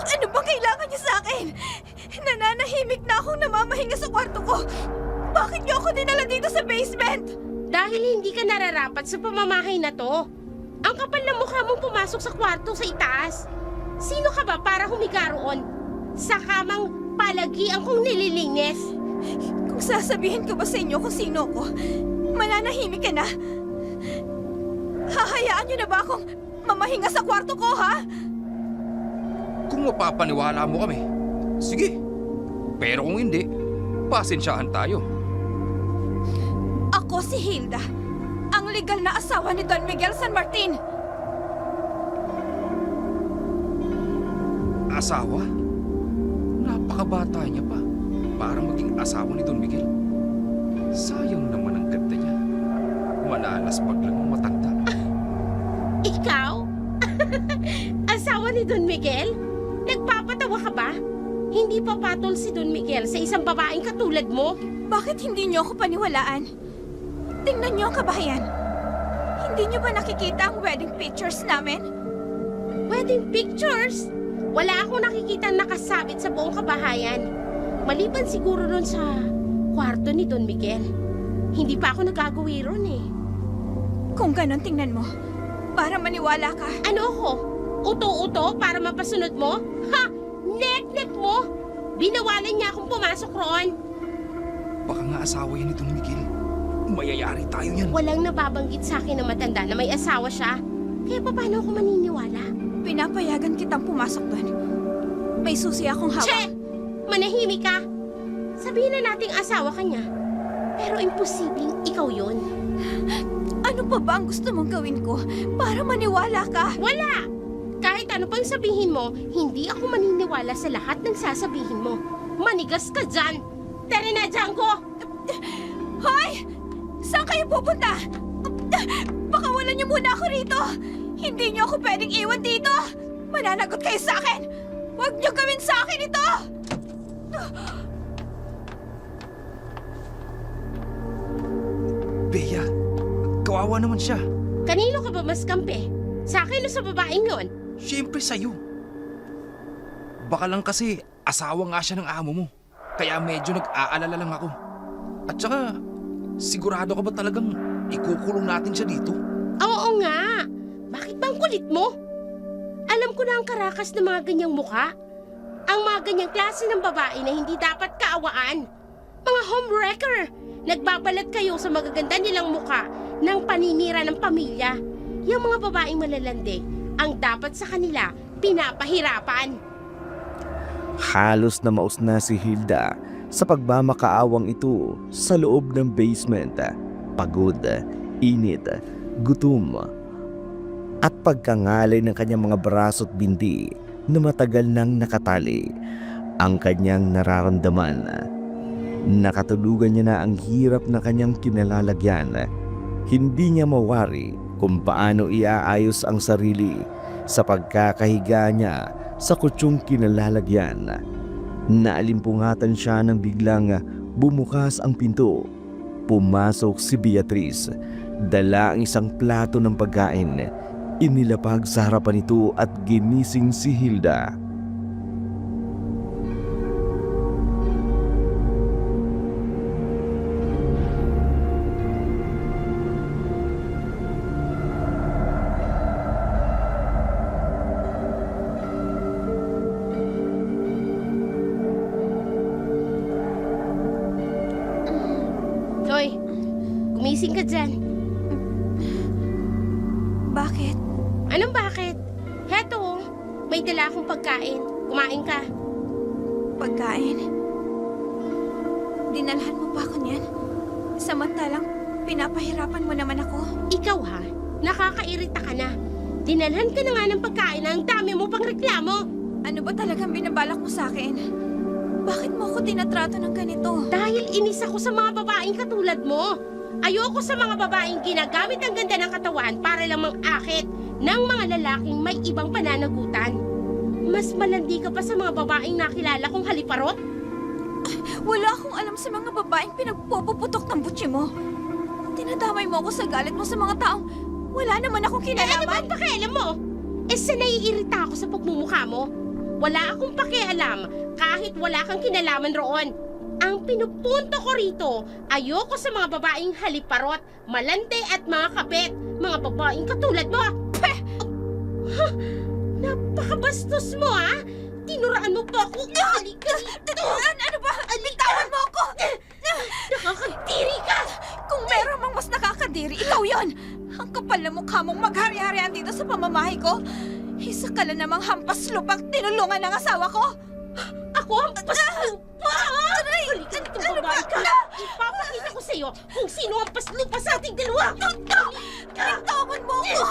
S2: Ano bang kailangan niyo sa akin? Nananahimik na akong namamahinga sa kwarto ko. Bakit niyo ako dinala dito sa basement?
S1: Dahil hindi ka nararapat sa pamamahay na to. Ang kapal ng mukha mong pumasok sa kwarto sa itaas. Sino ka ba para humiga roon? Sa kamang palagi ang kong nililinis.
S2: Kung sasabihin ko ba sa inyo kung sino ko, mananahimik ka na. Hahayaan niyo na ba akong mamahinga sa kwarto ko, ha?
S3: Kung mapapaniwala mo kami, sige. Pero kung hindi, pasensyahan tayo.
S2: Ako si Hilda, ang legal na asawa ni Don Miguel San Martin.
S3: Asawa? Napakabata niya pa para maging asawa ni Don Miguel. Sayang naman ang ganda niya. Malalaspag lang ang matanda.
S1: Ikaw? Asawa ni Don Miguel? Nagpapatawa ka ba? Hindi pa patol si Don Miguel sa isang babaeng katulad mo.
S2: Bakit hindi niyo ako paniwalaan? Tingnan niyo ang kabahayan. Hindi niyo ba nakikita ang wedding pictures namin?
S1: Wedding pictures? Wala akong nakikita nakasabit sa buong kabahayan. Maliban siguro ron sa kwarto ni Don Miguel. Hindi pa ako nagagawi ron eh.
S2: Kung ganon, tingnan mo. Para maniwala ka.
S1: Ano ako? Uto-uto para mapasunod mo? Ha! Nek-nek mo! Binawalan niya akong pumasok roon.
S3: Baka nga asawa yan ni Don Miguel. Mayayari tayo yan.
S1: Walang nababanggit sa akin na matanda na may asawa siya. Kaya paano ako maniniwala?
S2: Pinapayagan kitang pumasok doon. May susi akong hawak.
S1: Che! Manahimik ka! Sabihin na nating asawa ka niya. Pero imposibleng ikaw yun.
S2: Ano pa ba ang gusto mong gawin ko para maniwala ka?
S1: Wala! Kahit ano pang sabihin mo, hindi ako maniniwala sa lahat ng sasabihin mo. Manigas ka dyan! Tara na, Django!
S2: Hoy! Saan kayo pupunta? Pakawalan niyo muna ako rito! Hindi niyo ako pwedeng iwan dito! Mananagot kayo sa akin! Huwag niyo gawin sa akin ito!
S3: Bea, kawawa naman siya.
S1: Kanino ka ba mas kampe? Sa akin o sa babaeng yon?
S3: Siyempre sa'yo. Baka lang kasi asawa nga siya ng amo mo. Kaya medyo nag-aalala lang ako. At saka, sigurado ka ba talagang ikukulong natin siya dito?
S1: Oo nga! Bakit ba ang kulit mo? Alam ko na ang karakas ng mga ganyang mukha. Ang mga ganyang klase ng babae na hindi dapat kaawaan. Mga homewrecker! Nagbabalat kayo sa magaganda nilang mukha ng paninira ng pamilya. Yung mga babaeng malalandi, ang dapat sa kanila, pinapahirapan.
S6: Halos na maus na si Hilda sa pagmamakaawang ito sa loob ng basement. Pagod, init, gutom, at pagkangalay ng kanyang mga braso at binti na matagal nang nakatali ang kanyang nararamdaman. Nakatulugan niya na ang hirap na kanyang kinalalagyan. Hindi niya mawari kung paano iaayos ang sarili sa pagkakahiga niya sa kutsong kinalalagyan. Naalimpungatan siya nang biglang bumukas ang pinto. Pumasok si Beatriz. Dala ang isang plato ng pagkain. Inilapag sa harapan nito at ginising si Hilda.
S1: Gumising ka dyan.
S2: Bakit?
S1: Anong bakit? Heto, may dala akong pagkain. Kumain ka.
S2: Pagkain? Dinalhan mo pa ako niyan? Samantalang pinapahirapan mo naman ako.
S1: Ikaw ha, nakakairita ka na. Dinalhan ka na nga ng pagkain na ang dami mo pang reklamo.
S2: Ano ba talagang binabalak mo sa akin? Bakit mo ako tinatrato ng ganito?
S1: Dahil inis ako sa mga babaeng katulad mo. Ayoko sa mga babaeng ginagamit ang ganda ng katawan para lang mang-akit ng mga lalaking may ibang pananagutan. Mas malandi ka pa sa mga babaeng nakilala kong haliparot.
S2: Wala akong alam sa mga babaeng pinagpuputok ng butsi mo. Tinadamay mo ako sa galit mo sa mga taong wala naman akong
S1: Ano ba
S2: kinalaman.
S1: ang pakialam mo? Sa naiirita ako sa pagmumukha mo. Wala akong pakialam kahit wala kang kinalaman roon. Ang pinupunto ko rito, ayoko sa mga babaeng haliparot, malante at mga kabet. Mga babaeng katulad mo. Peh! Napakabastos mo, ha? Tinuraan mo pa ako. Halika dito.
S2: Ano ba? Bitawan mo ako!
S1: Nakakadiri ka!
S2: Kung meron mang mas nakakadiri, ikaw yon. Ang kapal na mukha mong maghari-harian dito sa pamamahay ko. Isa ka lang namang hampas lupang tinulungan ng asawa ko.
S1: Ako ang paslupa! Halika dito, babae ka! Ipapakita ko sa'yo kung sino ang paslupa sa ating dalawa!
S2: Bitawan mo ako!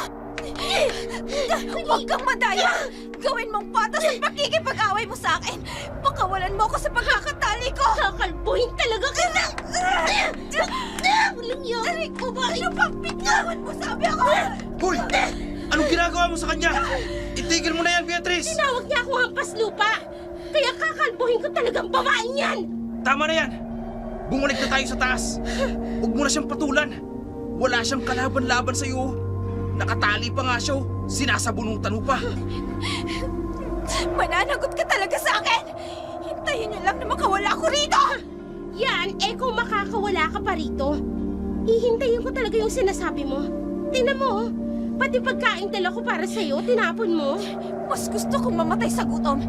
S2: Huwag kang madaya! Gawin mong patas ang pakikipag-away mo sa akin! Pakawalan mo ako sa pagkakatali ko!
S1: Kakalbuhin talaga kita! Walang yan! Babae!
S2: Ano pang bitawan mo, sabi ako?
S7: Hoy! Anong ginagawa mo sa kanya? Itigil mo na yan, Beatrice!
S1: Tinawag niya ako hampas lupa! Kaya kakalbuhin ko talagang babaeng yan!
S7: Tama na yan! Bumalik na tayo sa taas! Huwag mo na siyang patulan! Wala siyang kalaban-laban sa iyo! Nakatali pa nga siya! Sinasabunutan mo pa!
S2: Mananagot ka talaga sa akin! Hintayin niyo lang na makawala ko rito!
S1: Yan, kung makakawala ka pa rito, hihintayin ko talaga yung sinasabi mo. Tingnan mo, pati pagkain dala ko para sa'yo, tinapon mo.
S2: Mas gusto kong mamatay sa gutom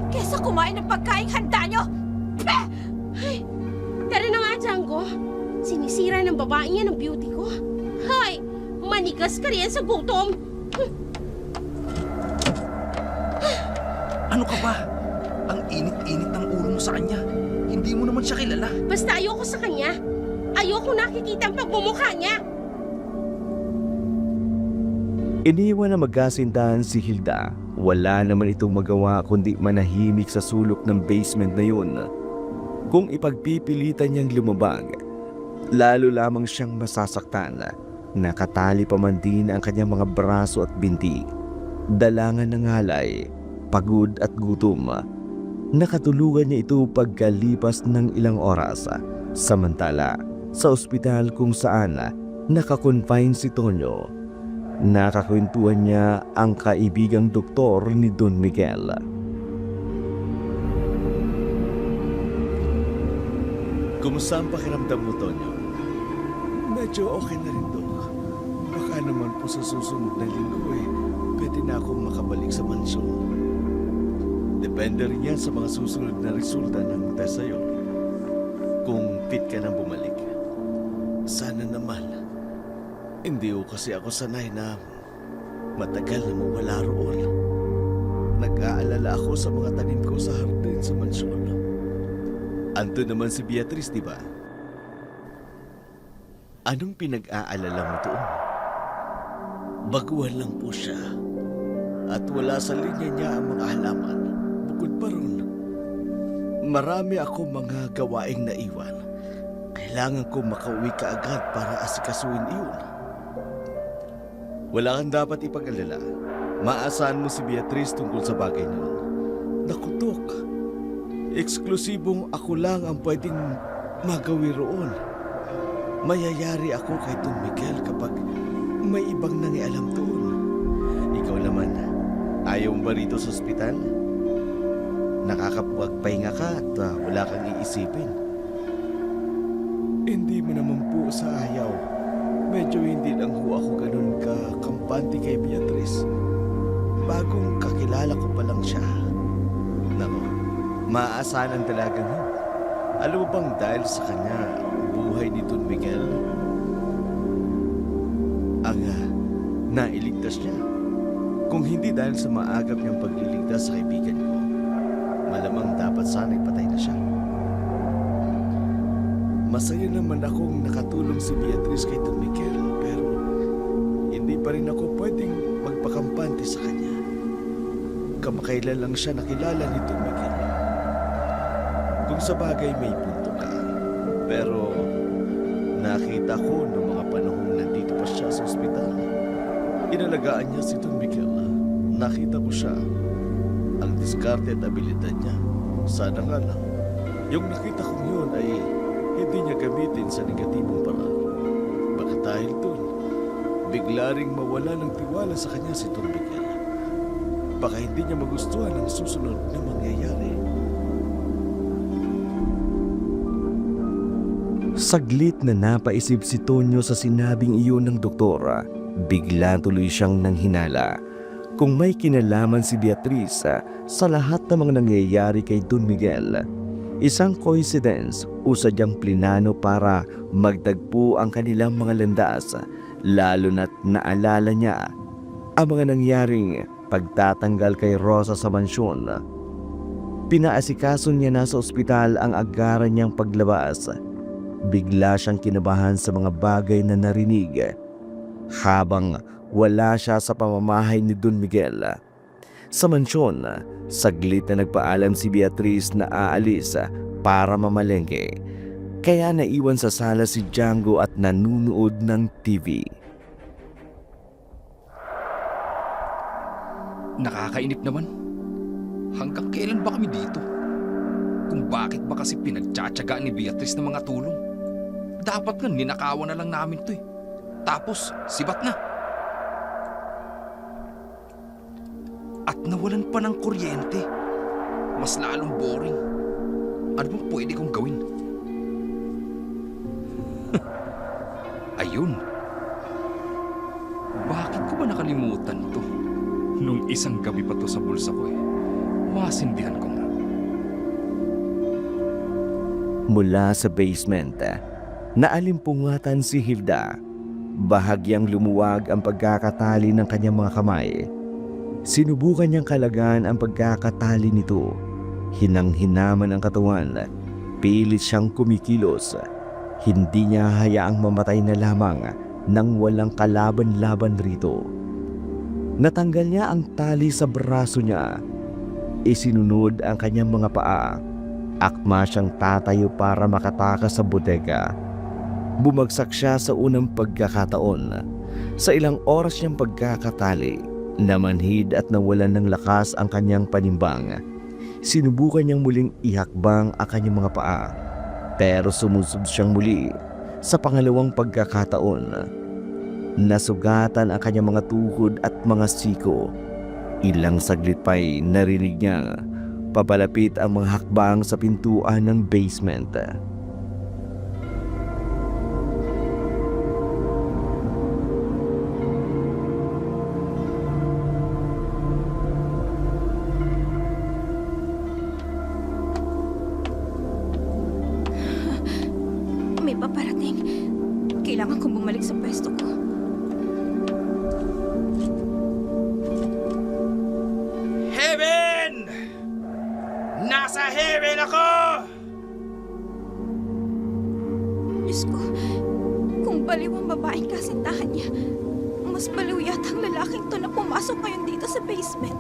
S2: kesa kumain ng pagkaing handa niyo!
S1: Ay, tara na nga, Django. Sinisira ng babaeng yan ang beauty ko. Hay, manigas ka riyan sa gutom.
S7: Ano ka ba? Ang init-init ng ulo mo sa kanya. Hindi mo naman siya kilala.
S1: Basta ayoko sa kanya. Ayoko nakikita ang pagmumukha niya.
S6: Iniwan na magkasintahan si Hilda. Wala naman itong magawa kundi manahimik sa sulok ng basement na yun. Kung ipagpipilitan niyang lumabag, lalo lamang siyang masasaktan. Nakatali pa man din ang kanyang mga braso at binti. Dalangan ng halay, pagod at gutom. Nakatulugan niya ito pagkalipas ng ilang oras. Samantala, sa ospital kung saan nakakonfine si Tonyo, nakakwentuhan niya ang kaibigang doktor ni Don Miguel.
S4: Kumusta ang pakiramdam mo, Tonyo? Medyo okay na rin, Dok. Baka naman po sa susunod na linggo pwede na akong makabalik sa mansyon. Depende rin yan sa mga susunod na resulta ng test sa'yo. Kung fit ka nang bumalik. Sana naman. Hindi ko kasi ako sanay na matagal na mawala roon. Nag-aalala ako sa mga tanim ko sa hardin sa mansyon. Ando naman si Beatrice, di ba? Anong pinag-aalala mo doon? Baguhan lang po siya. At wala sa linya niya ang mga halaman. Bukod pa ron, marami ako mga gawaing naiwan. Kailangan ko makauwi kaagad para asikasuin iyon. Wala kang dapat ipag-alala. Maasahan mo si Beatrice tungkol sa bagay na yun. Nakutok. Eksklusibong ako lang ang pwedeng magawi roon. Mayayari ako kay Don Miguel kapag may ibang nangialam doon. Ikaw naman, ayaw mo ba rito sa ospital? Nakakapagpahinga ka at wala kang iisipin. Hindi mo naman po sa ayaw. Medyo hindi lang ho ako ganun kakampante kay Beatrice. Bagong kakilala ko pa lang siya. Nako, maaasahan ang dalagang yun. Alam mo bang dahil sa kanya, buhay ni Don Miguel nailigtas niya. Kung hindi dahil sa maagap niyang pagliligtas sa kaibigan ko, malamang dapat sana'y patay na siya. Masaya naman akong nakatulong si Beatrice kay Don Miguel, pero hindi pa rin ako pwedeng magpakampante sa kanya. Kamakailan lang siya nakilala ni Don Miguel. Kung sa bagay may punto ka, pero nakita ko noong mga panahong nandito pa siya sa ospital. Inalagaan niya si Don Miguel. Nakita ko siya. Ang diskarte at abilidad niya. Sana nga lang, yung nakita kong yun ay hindi niya gamitin sa negatibong paraan. Baka dahil dun, bigla ring mawala ng tiwala sa kanya si Don Miguel. Baka hindi niya magustuhan ang susunod na mangyayari.
S6: Saglit na napaisip si Tonyo sa sinabing iyon ng doktora. Bigla tuloy siyang nanghinala. Kung may kinalaman si Beatrice sa lahat ng mga nangyayari kay Don Miguel, isang coincidence o sadyang plinano para magtagpo ang kanilang mga landas, lalo na't naalala niya ang mga nangyaring pagtatanggal kay Rosa sa mansyon. Pinaasikaso niya na sa ospital ang agaran niyang paglabas. Bigla siyang kinabahan sa mga bagay na narinig habang wala siya sa pamamahay ni Don Miguel. Sa mansyon, saglit na nagpaalam si Beatrice na aalis para mamalengke. Kaya naiwan sa sala si Django at nanunood ng TV.
S3: Nakakainip naman. Hanggang kailan ba kami dito? Kung bakit ba kasi pinagtsatsagaan ni Beatrice ng mga tulong? Dapat nga ninakawan na lang namin to eh. Tapos, sibat na. At nawalan pa ng kuryente. Mas lalong boring. Ano bang pwede kong gawin? Ayun. Bakit ko ba nakalimutan to? Nung isang gabi pa to sa bulsa ko eh. Masindihan ko nga.
S6: Mula sa basement, naalimpungatan si Hilda. Bahagyang lumuwag ang pagkakatali ng kanyang mga kamay. Sinubukan niyang kalagaan ang pagkakatali nito. Hinang-hinaman ang katawan. Pilit siyang kumikilos. Hindi niya hayaang mamatay na lamang nang walang kalaban-laban rito. Natanggal niya ang tali sa braso niya. Isinunod ang kanyang mga paa. Akma siyang tatayo para makatakas sa bodega. Bumagsak siya sa unang pagkakataon. Sa ilang oras niyang pagkakatali, namanhid at nawalan ng lakas ang kanyang panimbang. Sinubukan niyang muling ihakbang ang kanyang mga paa, pero sumusub siyang muli sa pangalawang pagkakataon. Nasugatan ang kanyang mga tuhod at mga siko. Ilang saglit pa'y narinig niya papalapit ang mga hakbang sa pintuan ng basement.
S2: May paparating. Kailangan kong bumalik sa pwesto ko.
S7: Heaven! Nasa heaven ako!
S2: Diyos ko, kung baliw ang babaeng kasintahan niya, mas baliw yata ang lalaking to na pumasok ngayon dito sa basement.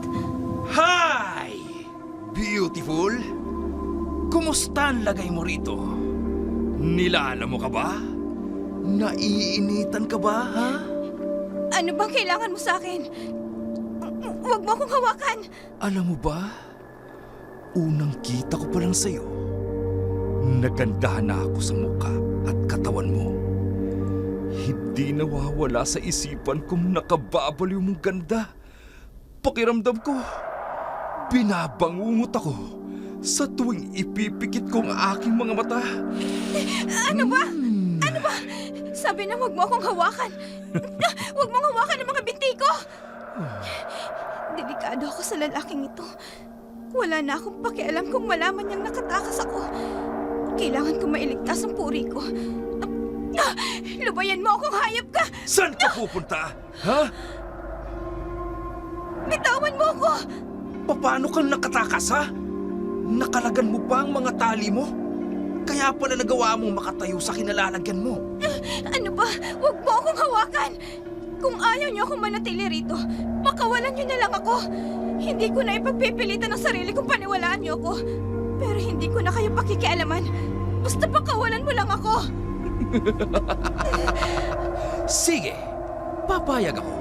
S7: Hi! Beautiful! Kumusta ang lagay mo rito? Nilala mo ka ba? Naiinitan ka ba, ha?
S2: Ano bang kailangan mo sa akin? Huwag mo akong hawakan!
S3: Alam mo ba? Unang kita ko pa lang sa'yo. Nagandahan na ako sa mukha at katawan mo. Hindi nawawala sa isipan kong nakababaliw mong ganda. Pakiramdam ko, binabangungot ako sa tuwing ipipikit ko ang aking mga mata.
S2: Ano ba? Ano ba? Sabi na huwag mo akong hawakan. Huwag mong hawakan ang mga binti ko. Delikado ako sa lalaking ito. Wala na akong pakialam kung malaman niyang nakatakas ako. Kailangan ko mailigtas ang puri ko. Lubayan mo akong hayop ka!
S3: Saan ka pupunta? Ha?
S2: Bitawan mo ako!
S7: Paano kang nakatakas, ha? Nakalagan mo pa ang mga tali mo? Kaya pala nagawa mong makatayo sa kinalalagyan mo.
S2: Ano ba? Huwag mo akong hawakan! Kung ayaw niyo akong manatili rito, makawalan niyo na lang ako. Hindi ko na ipagpipilitan ang sarili kung paniwalaan niyo ako. Pero hindi ko na kayo pakikialaman. Basta pakawalan mo lang ako.
S7: Sige, papayag ako.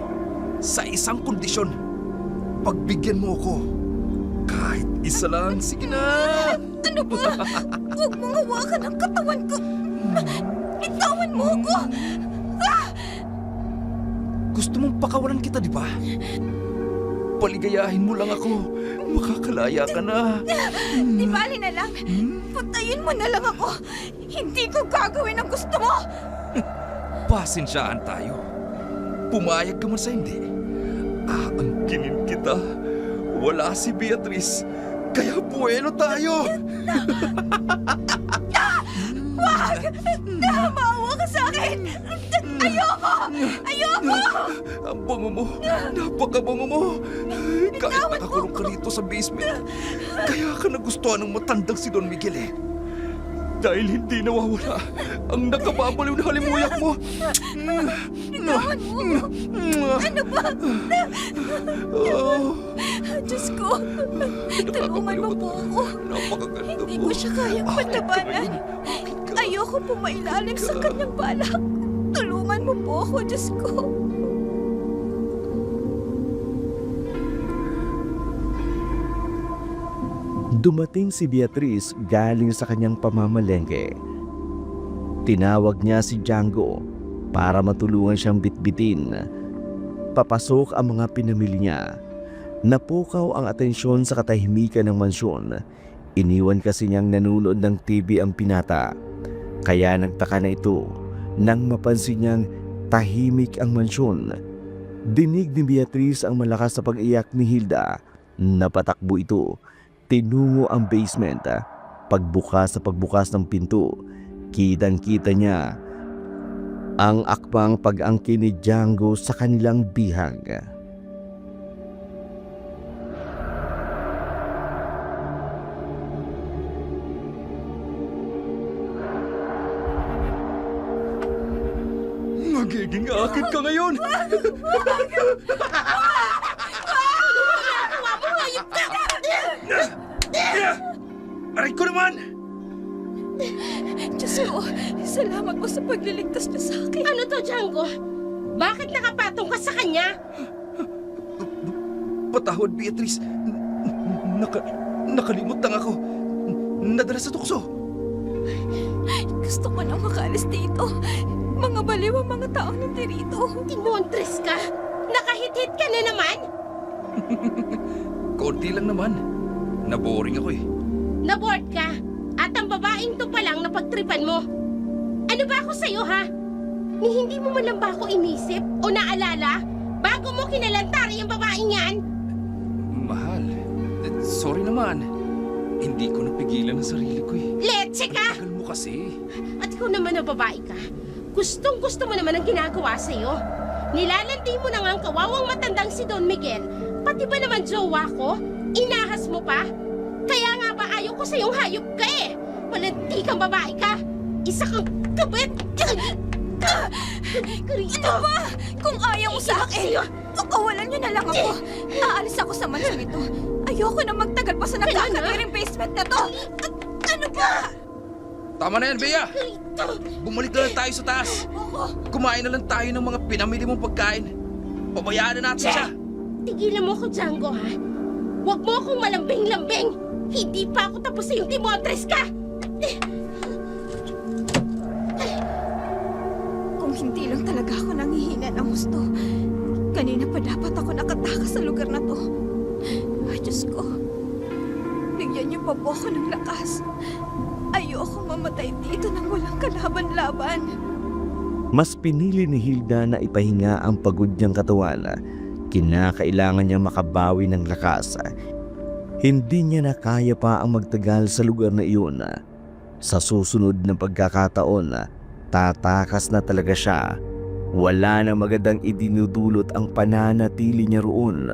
S7: Sa isang kondisyon, pagbigyan mo ako. Kahit isa lang, sige na.
S2: Ano ba? Huwag mong hawakan ang katawan ko. Bitawan mo ako.
S7: Gusto mong pakawalan kita, di ba? Paligayahin mo lang ako. Makakalaya ka na.
S2: Di bali na lang. Patayin mo na lang ako. Hindi ko gagawin ang gusto mo.
S7: Pasensyaan tayo. Pumayag ka man sa hindi. Aangkinin kita. Wala si Beatrice. Kaya buwelo tayo.
S2: Wag! Maawa ka sa akin! Ayoko! Ayoko!
S7: Ang bango mo. Napakabango mo. Kahit nakakulong ka rito sa basement, kaya ka nagustuhan ng matandang si Don Miguel eh. Dahil hindi nawawala ang nakababaliw na halimuyak mo.
S2: Bitawan mo! Ano ba?
S7: Oh,
S2: Diyos ko! Tulungan mo po ako.
S7: napakaganda
S2: Hindi
S7: mo.
S2: ko siya kayang paglabanan. Ayoko pumailalim sa kanyang balak. Tulungan mo po ako, Diyos ko.
S6: Dumating si Beatrice galing sa kanyang pamamalengke. Tinawag niya si Django para matulungan siyang bitbitin. Papasok ang mga pinamili niya. Napukaw ang atensyon sa katahimikan ng mansyon. Iniwan kasi niyang nanonood ng TV ang pinata. Kaya nagtaka na ito nang mapansin niyang tahimik ang mansyon. Dinig ni Beatrice ang malakas na pag-iyak ni Hilda. Napatakbo ito. Tinungo ang basement. Pagbukas ng pinto, kitang-kita niya ang akbang pag-angkin ni Django sa kanilang bihag.
S7: Magiging akin ka ngayon. Aray ko naman!
S2: Diyos ko, salamat po sa pagliligtas niyo sa akin.
S1: Ano to, Django? Bakit nakapatong ka sa kanya?
S7: Patawad, Beatrice. Nakalimot lang ako. Nadala sa tukso.
S2: Gusto ko nang makaalis dito. Mga baliw ang mga taong nandirito.
S1: Timontres ka? Nakahit-hit ka na naman?
S7: Konti lang naman. Naboring ako eh.
S1: Naboard ka? At ang babaeng to pa lang na pagtripan mo. Ano ba ako sa'yo, ha? Ni hindi mo man lang ba ako inisip o naalala bago mo kinalantari ang babaeng yan?
S7: Mahal, sorry naman. Hindi ko napigilan ang sarili ko eh.
S1: Letse ka!
S7: Tagal mo kasi.
S1: At ikaw naman na babae ka. Gustong-gusto mo naman ang ginagawa sa'yo. Nilalandi mo na nga ang kawawang matandang si Don Miguel. Pati ba naman jowa ko? Inahas mo pa? Kaya nga ba ayaw ko sa'yong hayop ka eh? Walanti kang babae ka. Isa kang kabit.
S2: Ano ba? Kung ayaw mo sa akin, pakawalan niyo na lang ako. Aalis ako sa mansyon ito. Ayoko na magtagal pa sa nakakatiring basement na to. Ano ba?
S7: Tama na yan, Bea. Bumalik na lang tayo sa taas. Kumain na lang tayo ng mga pinamili mong pagkain. Pabayaan na natin siya.
S1: Tigilan mo ako, Django, ha? Huwag mo akong malambing-lambing. Hindi pa ako tapos sa yung Timotres ka.
S2: Kung hindi lang talaga ako nangihina ng gusto, kanina pa dapat ako nakatakas sa lugar na to. Ay, Diyos ko. Bigyan niyo pa po ako ng lakas. Ayoko mamatay dito nang walang kalaban-laban.
S6: Mas pinili ni Hilda na ipahinga ang pagod niyang katawan. Kinakailangan niyang makabawi ng lakas. Hindi niya na kaya pa ang magtagal sa lugar na iyon. Sa susunod na pagkakataon, tatakas na talaga siya. Wala na magandang idinudulot ang pananatili niya roon.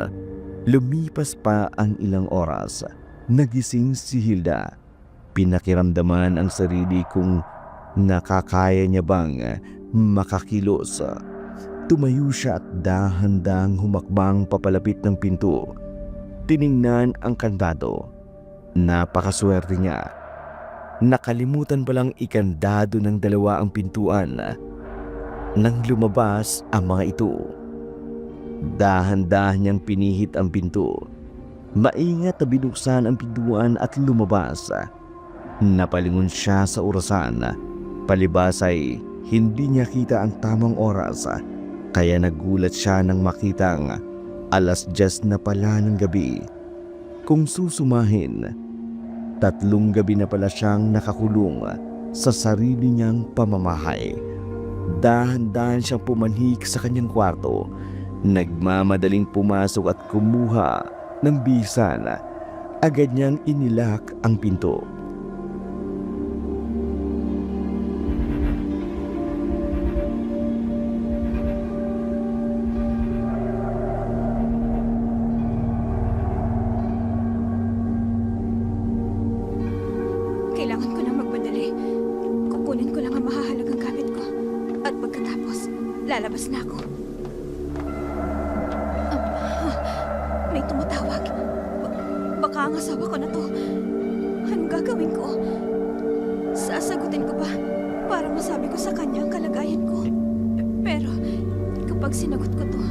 S6: Lumipas pa ang ilang oras. Nagising si Hilda. Pinakiramdaman ang sarili kung nakakaya niya bang makakilos. Tumayo siya at dahan-dahang humakbang papalapit ng pinto. Tiningnan ang kandado. Napakaswerte niya. Nakalimutan palang ikandado ng dalawa ang pintuan. Nang lumabas ang mga ito, dahan-dahan niyang pinihit ang pinto. Maingat na binuksan ang pintuan at lumabas. Napalingon siya sa orasan. Palibas ay hindi niya kita ang tamang oras. Kaya nagulat siya nang makitang 10:00 na pala ng gabi. Kung susumahin, 3 gabi na pala siyang nakakulong sa sarili niyang pamamahay. Dahan-dahan siyang pumanhik sa kanyang kwarto. Nagmamadaling pumasok at kumuha ng bisan. Agad niyang inilak ang pinto.
S2: Kailangan ko nang magmadali. Kukunin ko lang ang mahahalagang gamit ko. At pagkatapos, lalabas na ako. May tumatawag. Baka ang asawa ko na to. Anong gagawin ko? Sasagutin ko ba para masabi ko sa kanya ang kalagayan ko? Pero kapag sinagot ko to,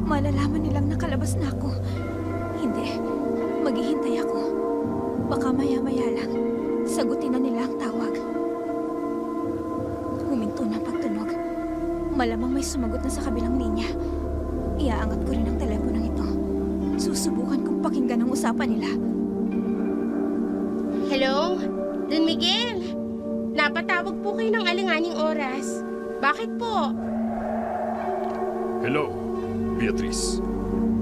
S2: malalaman nilang nakalabas na ako. Hindi, maghihintay ako. Baka maya-maya lang, sagutin na nila ang tawag. Huminto na ang pagtunog. Malamang may sumagot na sa kabilang linya. Iaangat ko rin ang teleponong ito. Susubukan kong pakinggan ang usapan nila.
S1: Hello? Don Miguel? Napatawag po kayo ng alinganing oras. Bakit po?
S5: Hello, Beatrice.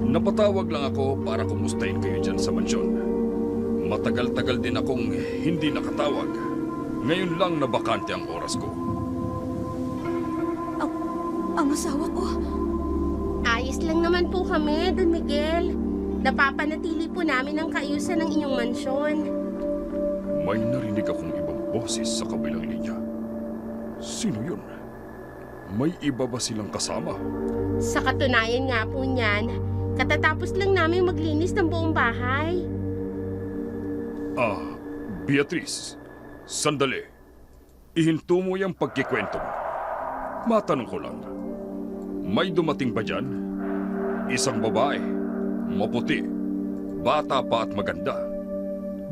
S5: Napatawag lang ako para kumustahin kayo dyan sa mansyon. Matagal-tagal din akong hindi nakatawag. Ngayon lang nabakante ang oras ko.
S2: Ang asawa ko,
S1: Ayos lang naman po kami, Don Miguel. Napapanatili po namin ang kaayusan ng inyong mansyon.
S5: May narinig akong ibang boses sa kabilang linya. Sino yun? May iba ba silang kasama?
S1: Sa katunayan nga po niyan, katatapos lang namin maglinis ng buong bahay.
S5: Beatrice, sandali. Ihinto mo yung pagkikwento mo. Matanong ko lang, may dumating ba dyan? Isang babae, maputi, bata pa at maganda.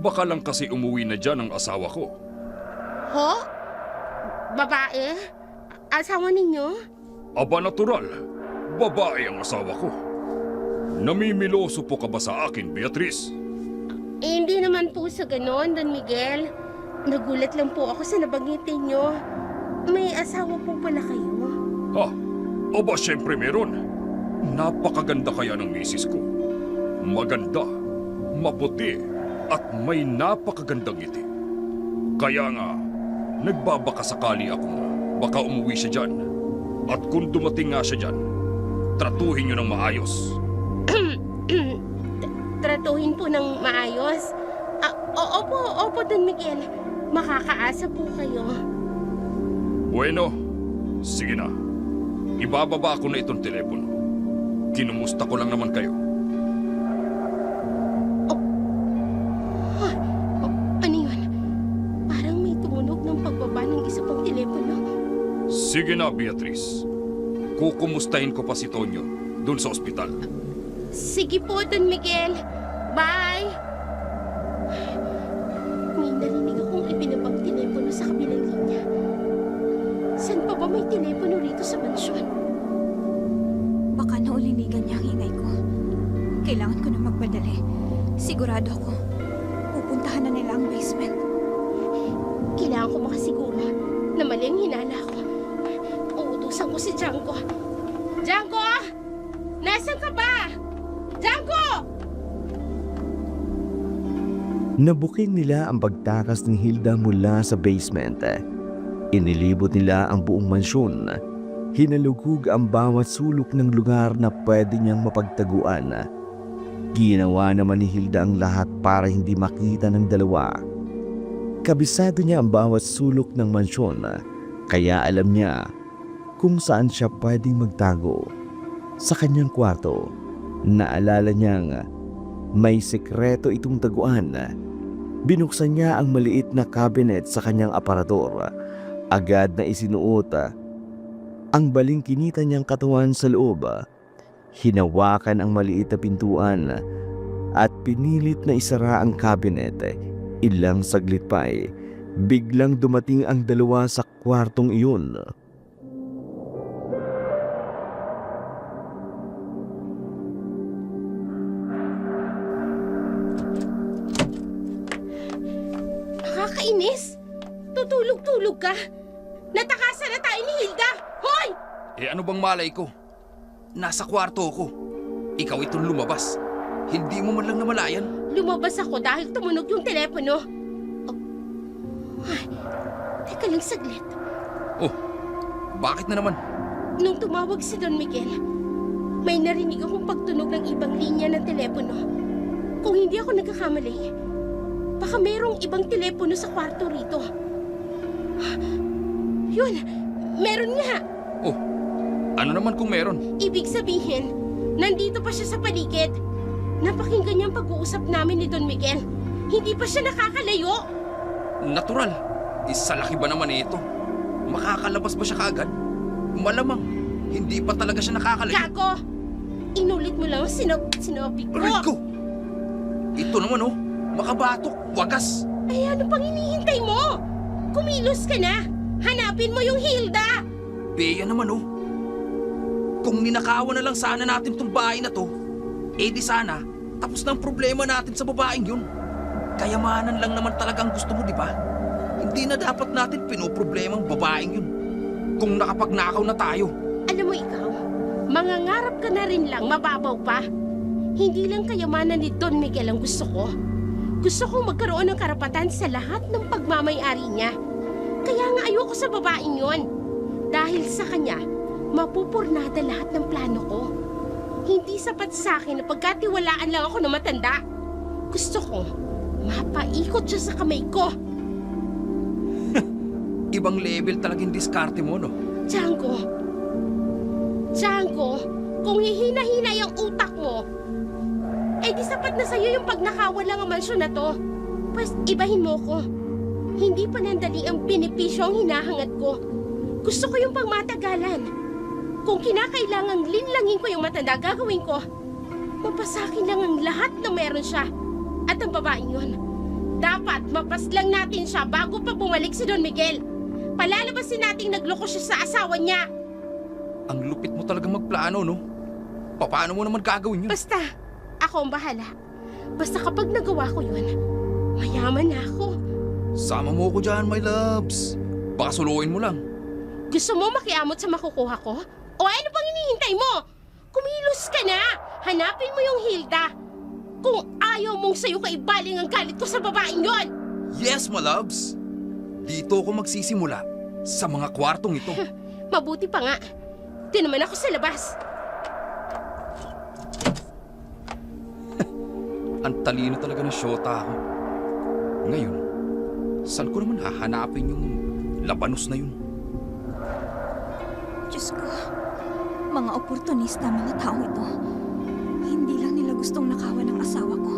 S5: Baka lang kasi umuwi na dyan ang asawa ko.
S1: Ho? Babae? Asawa ninyo?
S5: Aba natural, babae ang asawa ko. Namimiloso po ka ba sa akin, Beatrice?
S1: Hindi naman po sa ganon, Don Miguel. Nagulat lang po ako sa nabanggitin nyo. May asawa po pala kayo.
S5: Ha? Aba syempre meron. Napakaganda kaya ng misis ko. Maganda, maputi, at may napakagandang ngiti. Kaya nga, nagbabaka sakali ako na baka umuwi siya dyan. At kung dumating nga siya dyan, tratuhin niyo ng maayos.
S1: Tratuhin po ng maayos. Opo, Don Miguel. Makakaasa po kayo.
S5: Bueno, sige na. Ibababa ko na itong telepono. Kinumusta ko lang naman kayo.
S1: Ano yun? Parang may tumunog ng pagbaba ng isa pang telepono.
S5: Sige na, Beatrice. Kukumustahin ko pa si Tonyo dun sa ospital.
S1: Sige po, Don Miguel. Bye! May narinig akong ibinabang telepono sa kabilang linya. Saan pa ba may telepono rito sa mansyon?
S2: baka naulinigan niya ang ingay ko. Kailangan ko na magmadali. Sigurado ako, pupuntahan na nila ang basement.
S1: Kailangan ko makasiguro na mali ang hinala ko. Uutusan ko si Django. Django! Nasaan ka ba? Django!
S6: Nabuking nila ang pagtakas ni Hilda mula sa basement. Inilibot nila ang buong mansyon. Hinalugog ang bawat sulok ng lugar na pwede niyang mapagtaguan. Ginawa naman ni Hilda ang lahat para hindi makita ng dalawa. Kabisado niya ang bawat sulok ng mansyon, kaya alam niya kung saan siya pwedeng magtago. Sa kanyang kwarto, naalala niyang may sekreto itong taguan. Binuksan niya ang maliit na cabinet sa kanyang aparador. Agad na isinuot ang balingkinita niyang katawan sa loob. Hinawakan ang maliit na pintuan at pinilit na isara ang cabinet. Ilang saglit pa biglang dumating ang dalawa sa kwartong iyon.
S1: Nakakainis! Tutulog-tulog ka! Natakasan na tayo ni Hilda! Hoy!
S3: Ano bang malay ko? Nasa kwarto ko. Ikaw itong lumabas. Hindi mo man lang namalayan.
S1: Lumabas ako dahil tumunog yung telepono. Ay, teka lang saglit.
S3: Oh, bakit na naman?
S1: Nung tumawag si Don Miguel, may narinig akong pagtunog ng ibang linya ng telepono. Kung hindi ako nagkakamali, baka mayroong ibang telepono sa kwarto rito. Yun, meron nga.
S3: Oh, ano naman kung meron?
S1: Ibig sabihin, nandito pa siya sa paligid. Napakinggan niya ang pag-uusap namin ni Don Miguel. Hindi pa siya nakakalayo.
S3: Natural. Sa laki ba naman ito? Makakalabas ba siya kaagad? Malamang, hindi pa talaga siya nakakalayo.
S1: Gago! Inulit mo lang ang sinabi ko.
S3: Aray ko! Ito naman oh, makabatok, wagas.
S1: Ay, ano pang hinihintay mo? Kumilos ka na. Hanapin mo yung Hilda.
S3: Bea naman oh. Kung ninakawan na lang sana natin tong bahay na to, di sana, tapos na ang problema natin sa babaeng yun. Kayamanan lang naman talagang gusto mo, di ba? Hindi na dapat natin pinoproblema ang babaeng yun. Kung nakapagnakaw na tayo.
S1: Alam mo ikaw, mangangarap ka na rin lang, mababaw pa. Hindi lang kayamanan ni Don Miguel ang gusto ko. Gusto kong magkaroon ng karapatan sa lahat ng pagmamay-ari niya. Kaya nga ayoko sa babaeng yun. Dahil sa kanya, mapupurnada lahat ng plano ko. Hindi sapat sa akin na pagkatiwalaan lang ako na matanda. Gusto ko, mapaikot siya sa kamay ko.
S3: Ibang level talagang diskarte mo, no?
S1: Django, kung hihina-hina yung utak mo, di sapat na sa'yo yung pagnakawan lang ang mansyon na to. Pwes, ibahin mo ko. Hindi panandali ang benepisyo ang hinahangad ko. Gusto ko yung pangmatagalan. Kung kinakailangang linlangin ko yung matanda, gagawin ko. Mapasakin lang ang lahat na meron siya. At ang babaeng yun, dapat mapaslang natin siya bago pa bumalik si Don Miguel. Palalabasin nating nagloko siya sa asawa niya.
S3: Ang lupit mo talagang magplano, no? Paano mo naman gagawin yun?
S1: Basta, ako ang bahala. Basta kapag nagawa ko yun, mayaman na ako.
S3: Sama mo ko dyan, my loves. Baka suluin mo lang.
S1: Gusto mo makiamot sa makukuha ko? O ano pang hinihintay mo? Kumilos ka na! Hanapin mo yung Hilda! Kung ayaw mong sa'yo kaibaling ang galit ko sa babaeng yon!
S3: Yes, my loves. Dito ako magsisimula sa mga kwartong ito.
S1: Mabuti pa nga. Di naman ako sa labas.
S3: Ang talino talaga ng syota ako. Ngayon, saan ko naman hahanapin yung labanos na yun?
S2: Diyos ko, mga oportunista mga taong ito. Hindi lang nila gustong nakawan ng asawa ko.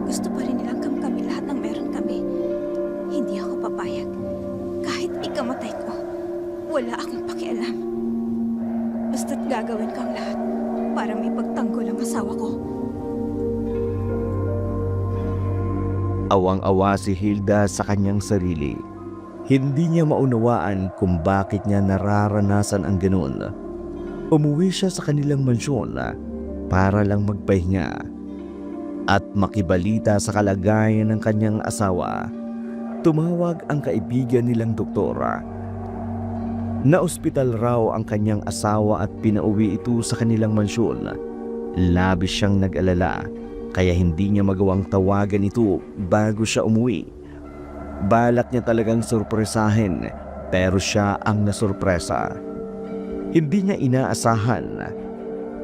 S2: Gusto pa rin nilang kamkami lahat ng meron kami. Hindi ako papayag. Kahit ikamatay ko, wala akong pakialam. Basta't gagawin kang lahat para may pagtanggol ang asawa ko.
S6: Awang-awa si Hilda sa kanyang sarili. Hindi niya maunawaan kung bakit niya nararanasan ang ganun. Umuwi siya sa kanilang mansyon para lang magpahinga at makibalita sa kalagayan ng kanyang asawa. Tumawag ang kaibigan nilang doktora. Na-ospital raw ang kanyang asawa at pinauwi ito sa kanilang mansyon. Labis siyang nag-alala kaya hindi niya magawang tawagan ito bago siya umuwi. Balak niya talagang sorpresahin pero siya ang nasurpresa. Hindi niya inaasahan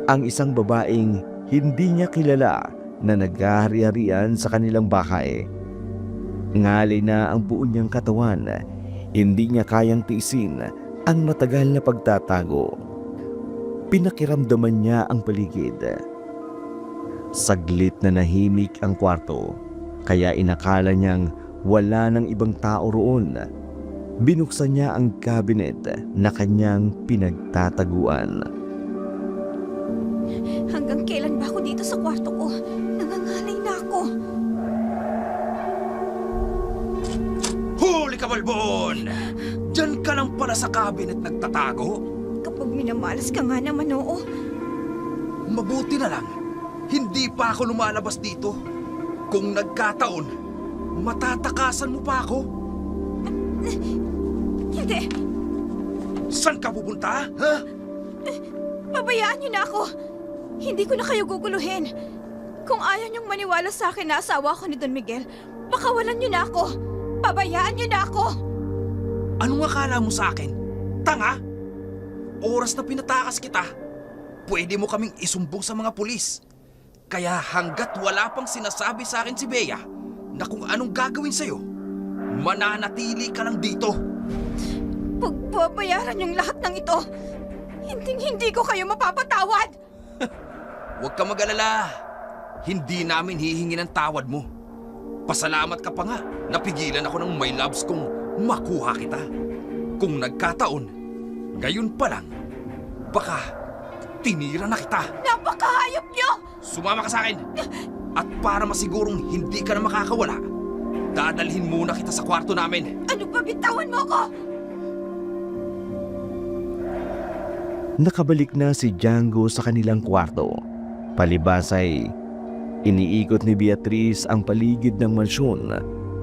S6: ang isang babaeng hindi niya kilala na naghahari-harian sa kanilang bahay. Ngalay na ang buo niyang katawan, hindi niya kayang tiisin ang matagal na pagtatago. Pinakiramdaman niya ang paligid. Saglit na nahimik ang kwarto, kaya inakala niyang wala ng ibang tao roon. Binuksan niya ang cabinet na kanyang pinagtataguan.
S2: Hanggang kailan ba ako dito sa kwarto ko? Nangangalay na ako.
S3: Huli ka, Balbon! Diyan ka lang pala sa cabinet nagtatago?
S2: Kapag minamalas ka nga naman, oo.
S3: Mabuti na lang, hindi pa ako lumalabas dito. Kung nagkataon, matatakasan mo pa ako.
S2: Hindi,
S3: Saan ka pupunta, ha?
S2: pabayaan niyo na ako. Hindi ko na kayo guguluhin. Kung ayaw niyong maniwala sa akin na asawa ko ni Don Miguel, pakawalan niyo na ako. Pabayaan niyo na ako.
S3: Anong akala mo sa akin? Tanga? Oras na pinatakas kita, pwede mo kaming isumbong sa mga pulis. Kaya hanggat wala pang sinasabi sa akin si Bea na kung anong gagawin sa'yo, mananatili ka lang dito.
S2: Pagbabayaran yung lahat ng ito, hindi ko kayo mapapatawad.
S3: Huwag ka mag-alala. Hindi namin hihingi ng tawad mo. Pasalamat ka pa nga, napigilan ako ng my loves kung makuha kita. Kung nagkataon, ngayon pa lang, baka tinira na kita.
S2: Napakahayop niyo!
S3: Sumama ka sa akin! At para masigurong hindi ka na makakawala, dadalhin muna kita sa kwarto namin.
S2: Ano ba, bitawan mo ko?
S6: Nakabalik na si Django sa kanilang kwarto. Palibas ay iniikot ni Beatriz ang paligid ng mansyon,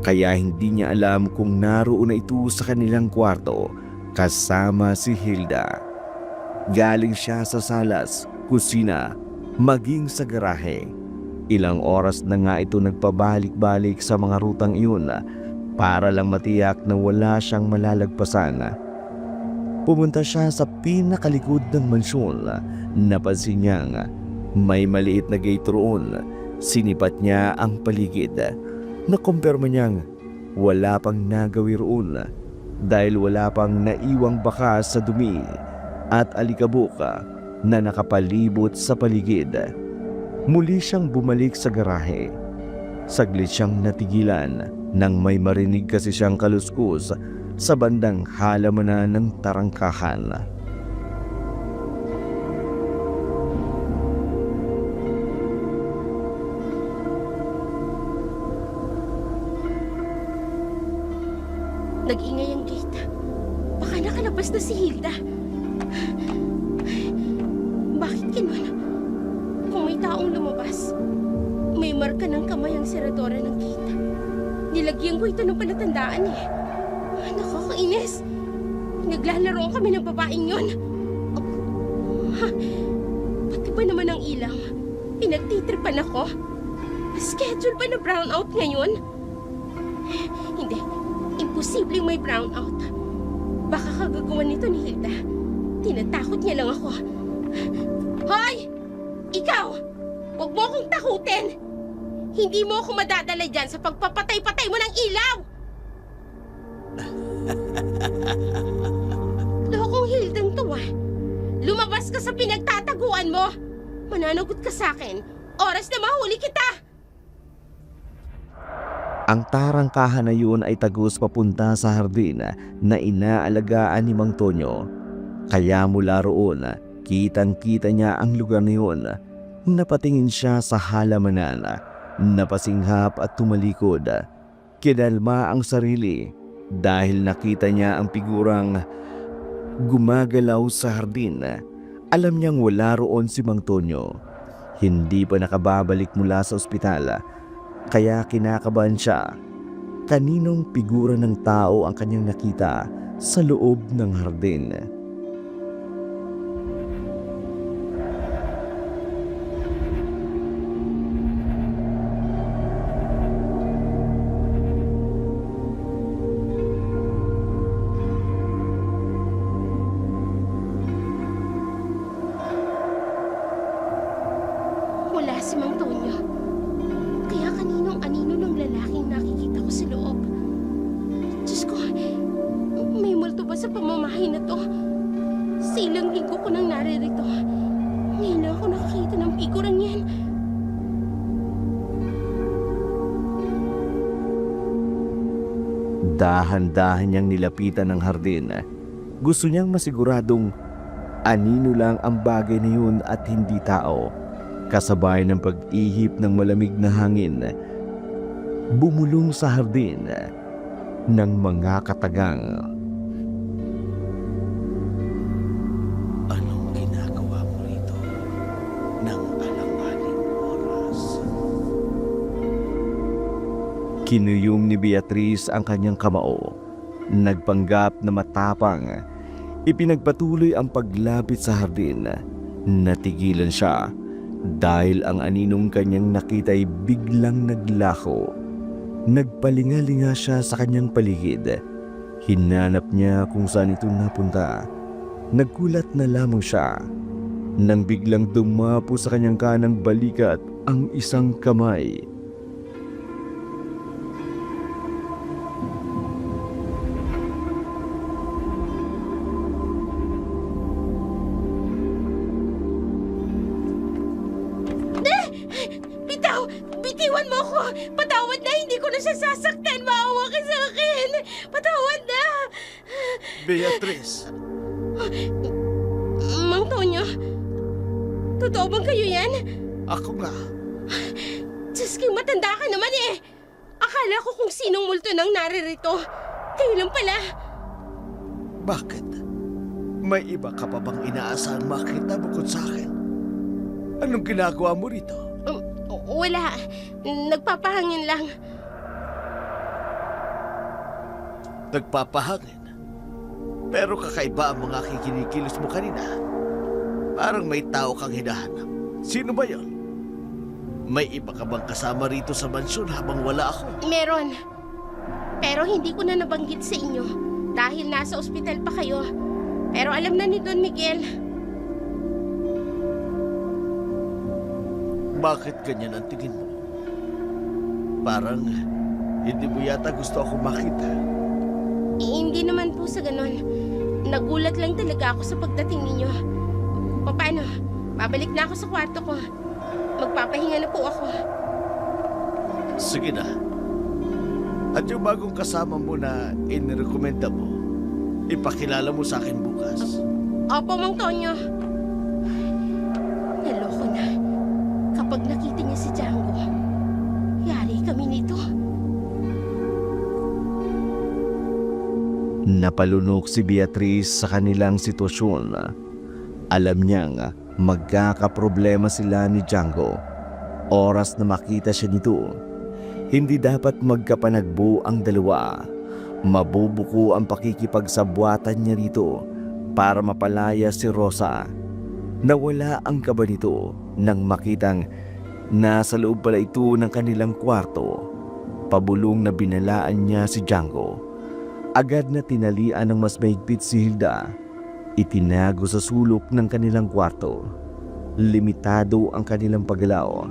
S6: kaya hindi niya alam kung naroon na ito sa kanilang kwarto kasama si Hilda. Galing siya sa salas, kusina, maging sa garahe. Ilang oras na nga ito nagpabalik-balik sa mga rutang iyon para lang matiyak na wala siyang malalagpasan. Pumunta siya sa pinakalikod ng mansyon. Napansin niyang may maliit na gate roon. Sinipat niya ang paligid. Nakumpirma niyang wala pang nagawi roon dahil wala pang naiwang bakas sa dumi at alikabok na nakapalibot sa paligid. Muli siyang bumalik sa garahe. Saglit siyang natigilan nang may marinig kasi siyang kaluskus sa bandang halamanan ng tarangkahan.
S1: Nag-ingay ang gate. Baka nakalabas na si Hilda. Bakit ganun? Kung may taong lumabas, may marka ng kamay ang seradora ng gate. Nilagyan ko ito ng palatandaan eh. Nakakainis. Naglalaro kami ng babaeng yon. Ha, pati ba naman ang ilaw? Pinagtitripan ako? Schedule ba na brownout ngayon? Hindi. Imposibleng may brownout. Baka kagagawan nito ni Hilda. Tinatakot niya lang ako. Hoy! Ikaw! Huwag mo akong takutin! Hindi mo ako madadala dyan sa pagpapatay-patay mo ng ilaw! Lokong Hildang to ah. Lumabas ka sa pinagtataguan mo. Mananagot ka sa akin. Oras na mahuli kita!
S6: Ang tarangkahan na yun ay tagos papunta sa hardin na inaalagaan ni Mang Tonyo. Kaya mula roon, kitang-kita niya ang lugar na yun. Napatingin siya sa halamanan, napasinghap at tumalikod. Kinalma ang sarili dahil nakita niya ang figurang gumagalaw sa hardin. Alam niyang wala roon si Mang Tonyo. Hindi pa nakababalik mula sa ospital. Kaya kinakabahan siya. Kaninong figura ng tao ang kanyang nakita sa loob ng hardin?
S1: sa pamamahay na to. Sa ilang linggo ko nang naririto. Ngayon lang ako nakakita ng figurang yan.
S6: Dahan-dahan niyang nilapitan ng hardin. Gusto niyang masiguradong anino lang ang bagay na yun at hindi tao. Kasabay ng pag-ihip ng malamig na hangin, bumulong sa hardin ng mga katagang.
S4: Anong ginagawa mo rito ng alanganing oras?
S6: Kinuyong ni Beatriz ang kanyang kamao. Nagpanggap na matapang. Ipinagpatuloy ang paglapit sa hardin. Natigilan siya dahil ang aninong kanyang nakita'y biglang naglaho. Nagpalinga-linga siya sa kanyang paligid. Hinanap niya kung saan ito napunta. Nagkulat na lamang siya nang biglang dumapo sa kanyang kanang balikat ang isang kamay.
S1: Bitaw! Bitiwan mo ako! Patawad na! Hindi ko na siya sasaktan! Maawa ka sa akin! Patawad na!
S4: Beatriz,
S1: Mang Tonyo, totoo bang kayo yan?
S4: ako nga.
S1: Diyos kang matanda ka naman eh! Akala ko kung sinong multo nang naririto. Kayo lang pala.
S4: Bakit? May iba ka pa bang inaasahang makita bukod sa akin? Anong ginagawa mo rito?
S1: Wala. Nagpapahangin lang.
S4: Nagpapahangin. Pero kakaiba ang mga kikinikilos mo kanina. Parang may tao kang hinahanap. Sino ba yon? May iba ka bang kasama rito sa mansyon habang wala ako?
S1: Meron. Pero hindi ko na nabanggit sa inyo dahil nasa ospital pa kayo. Pero alam na ni Don Miguel.
S4: Bakit ganyan ang tingin mo? Parang hindi mo yata gusto ako makita.
S1: Hindi naman po sa ganon. Nagulat lang talaga ako sa pagdating ninyo. Paano? Babalik na ako sa kwarto ko. Magpapahinga na po ako.
S4: Sige na. At yung bagong kasama mo na inirekomenda mo, ipakilala mo sa akin bukas.
S1: Opo, Mang Tonyo. Naloko na. Kapag nakita niya si Django, yari kami nito.
S6: Napalunok si Beatriz sa kanilang sitwasyon. Alam niyang magkakaproblema sila ni Django. Oras na makita siya nito, hindi dapat magkapanagbo ang dalawa. Mabubuko ang pakikipagsabwatan niya rito para mapalaya si Rosa. Nawala ang kaba nito nang makitang nasa loob pala ito ng kanilang kwarto. Pabulong na binalaan niya si Django. Agad na tinalian ng mas mahigpit si Hilda. Itinago sa sulok ng kanilang kwarto. Limitado ang kanilang paggalaw.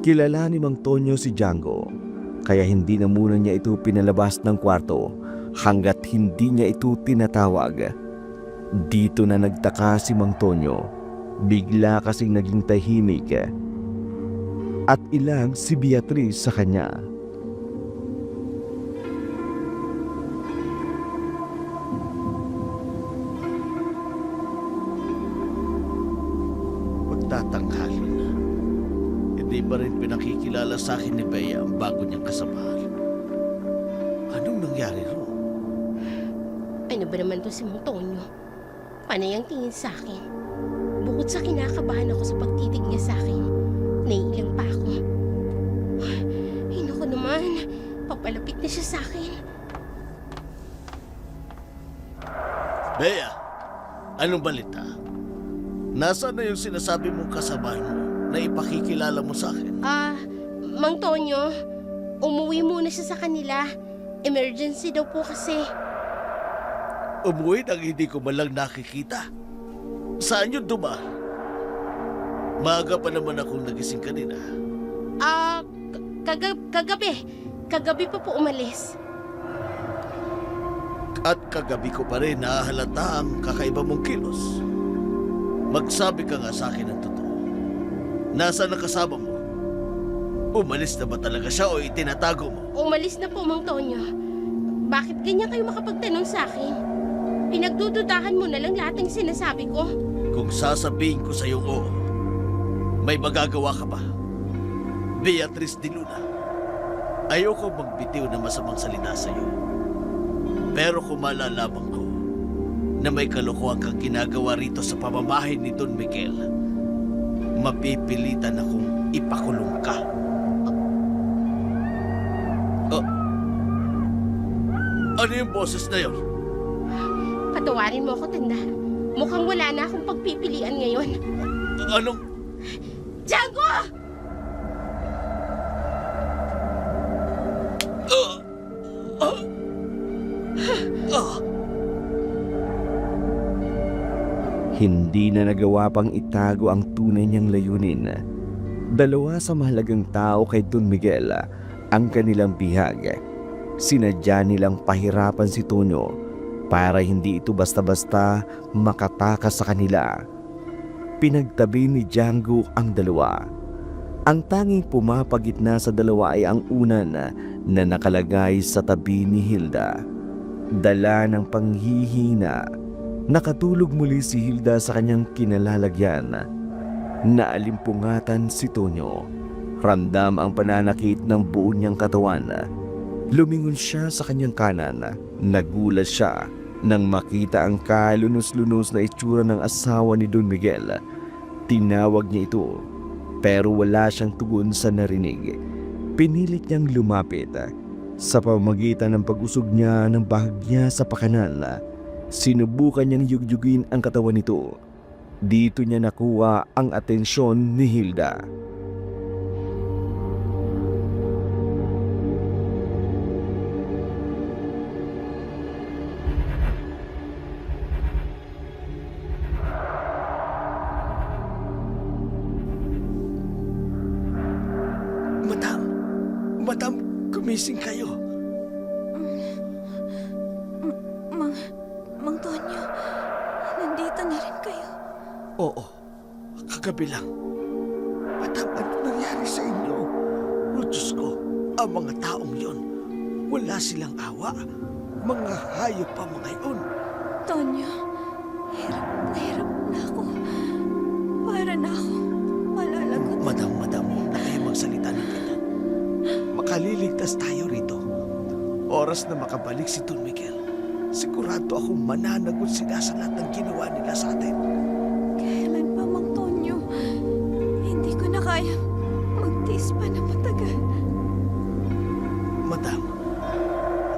S6: Kilala ni Mang Tonyo si Django, kaya hindi na muna niya ito pinalabas ng kwarto hanggat hindi niya ito tinatawag. Dito na nagtaka si Mang Tonyo. Bigla kasing naging tahimik at ilang si Beatriz sa kanya.
S4: Magtatanghali na. Hindi ba rin pinakikilala sa akin ni Bea ang bago niyang kasamahan? Anong nangyari ro?
S1: Ano ba naman to si Mang Tonyo? Panay ang tingin sa akin. Bukod sa kinakabahan ako sa pagtitig niya sa akin, naiilang pa ako. Ay, naku naman. Papalapit na siya sa akin.
S4: Bea, anong balita? Nasaan na yung sinasabi mong kasamahan mo na ipakikilala mo sa akin?
S1: Mang Tonyo, umuwi muna siya sa kanila. Emergency daw po kasi.
S4: Umuwi nang hindi ko malang nakikita. Saan yun dumaan? Maaga pa naman akong nagising kanina.
S1: Kagabi. Kagabi pa po umalis.
S4: At kagabi ko pa rin nahahalata ang kakaiba mong kilos. Magsabi ka nga sa akin ng totoo. Nasaan ang kasama mo? Umalis na ba talaga siya o itinatago mo?
S1: Umalis na po, Mang Tonyo. Bakit ganyan kayo makapagtanong sa akin? Pinagdududahan mo na lang lahat ng sinasabi ko.
S4: Kung sasabihin ko sa iyo oo, may magagawa ka ba? Beatrice de Luna, ayoko magbitiw na masamang salita sa iyo. Pero kung malalaman ko na may kalokohan kang ginagawa rito sa pamamahay ni Don Miguel, mapipilitan akong ipakulong ka. Ano yung boses na yun?
S1: Patawarin mo ako, Tanda. Mukhang wala na akong pagpipilian ngayon.
S4: Anong...
S1: Django!
S6: Hindi na nagawa pang itago ang tunay niyang layunin. Dalawa sa mahalagang tao kay Don Miguel ang kanilang bihag. Sinadya nilang pahirapan si Tonyo para hindi ito basta-basta makatakas sa kanila. Pinagtabi ni Django ang dalawa. Ang tanging pumapagitna sa dalawa ay ang unan na nakalagay sa tabi ni Hilda. Dala ng panghihina, nakatulog muli si Hilda sa kanyang kinalalagyan. Naalimpungatan si Tonyo. Ramdam ang pananakit ng buo niyang katawan. Lumingon siya sa kanyang kanan. Nagulat siya nang makita ang kalunos-lunos na itsura ng asawa ni Don Miguel. Tinawag niya ito, pero wala siyang tugon sa narinig. Pinilit niyang lumapit. Sa pamamagitan ng pag-usog niya ng bahagya sa pakanan, sinubukan niyang yugyugin ang katawan nito. Dito niya nakuha ang atensyon ni Hilda.
S4: Madam, gumising kayo.
S2: Mang Tonyo, nandito na rin kayo.
S4: Oo, kagabi lang. Madam, ano nangyari sa inyo? Oh, Diyos ko, ang mga taong yon, wala silang awa. Mga hayop pa mga yun.
S2: Tonyo, hirap na ako. Para na ako malalagot.
S4: Madam, huwag na kayo magsalita ng ganyan. Makaliligtas tayo rito. Oras na makabalik si Don Miguel. Sigurado akong mananagot sila sa lahat ng ginawa nila sa atin.
S2: Kailan pa, Mang Tonyo? Hindi ko na kaya magtiis pa na matagal.
S4: Madam,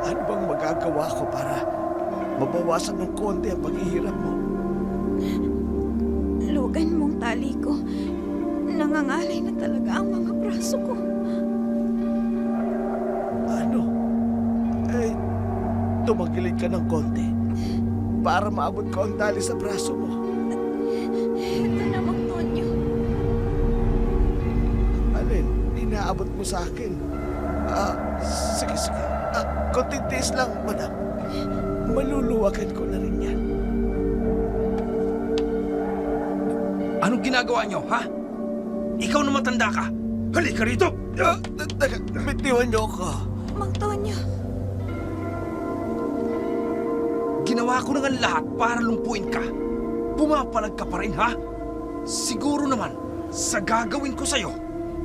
S4: ano bang magagawa ko para mabawasan ng konti ang paghihirap mo?
S2: Lugan mong tali ko. Nangangalay na talaga ang mga braso ko.
S4: Ano? Tumagilid ka ng konti para maabot ko ang tali sa braso mo.
S2: Ito na, Mang Tonyo.
S4: Alin, inaabot mo sa akin. Sige. Konting tiis lang, madam. Maluluwagan ko na rin yan.
S3: Anong ginagawa niyo, ha? Ikaw na matanda ka. Halika rito!
S4: Teka, bitiwan niyo ako.
S2: Mang Tonyo.
S3: Ginawa ko na nga lahat para lumpuin ka. Pumapalag ka pa rin, ha? Siguro naman, sa gagawin ko sa'yo,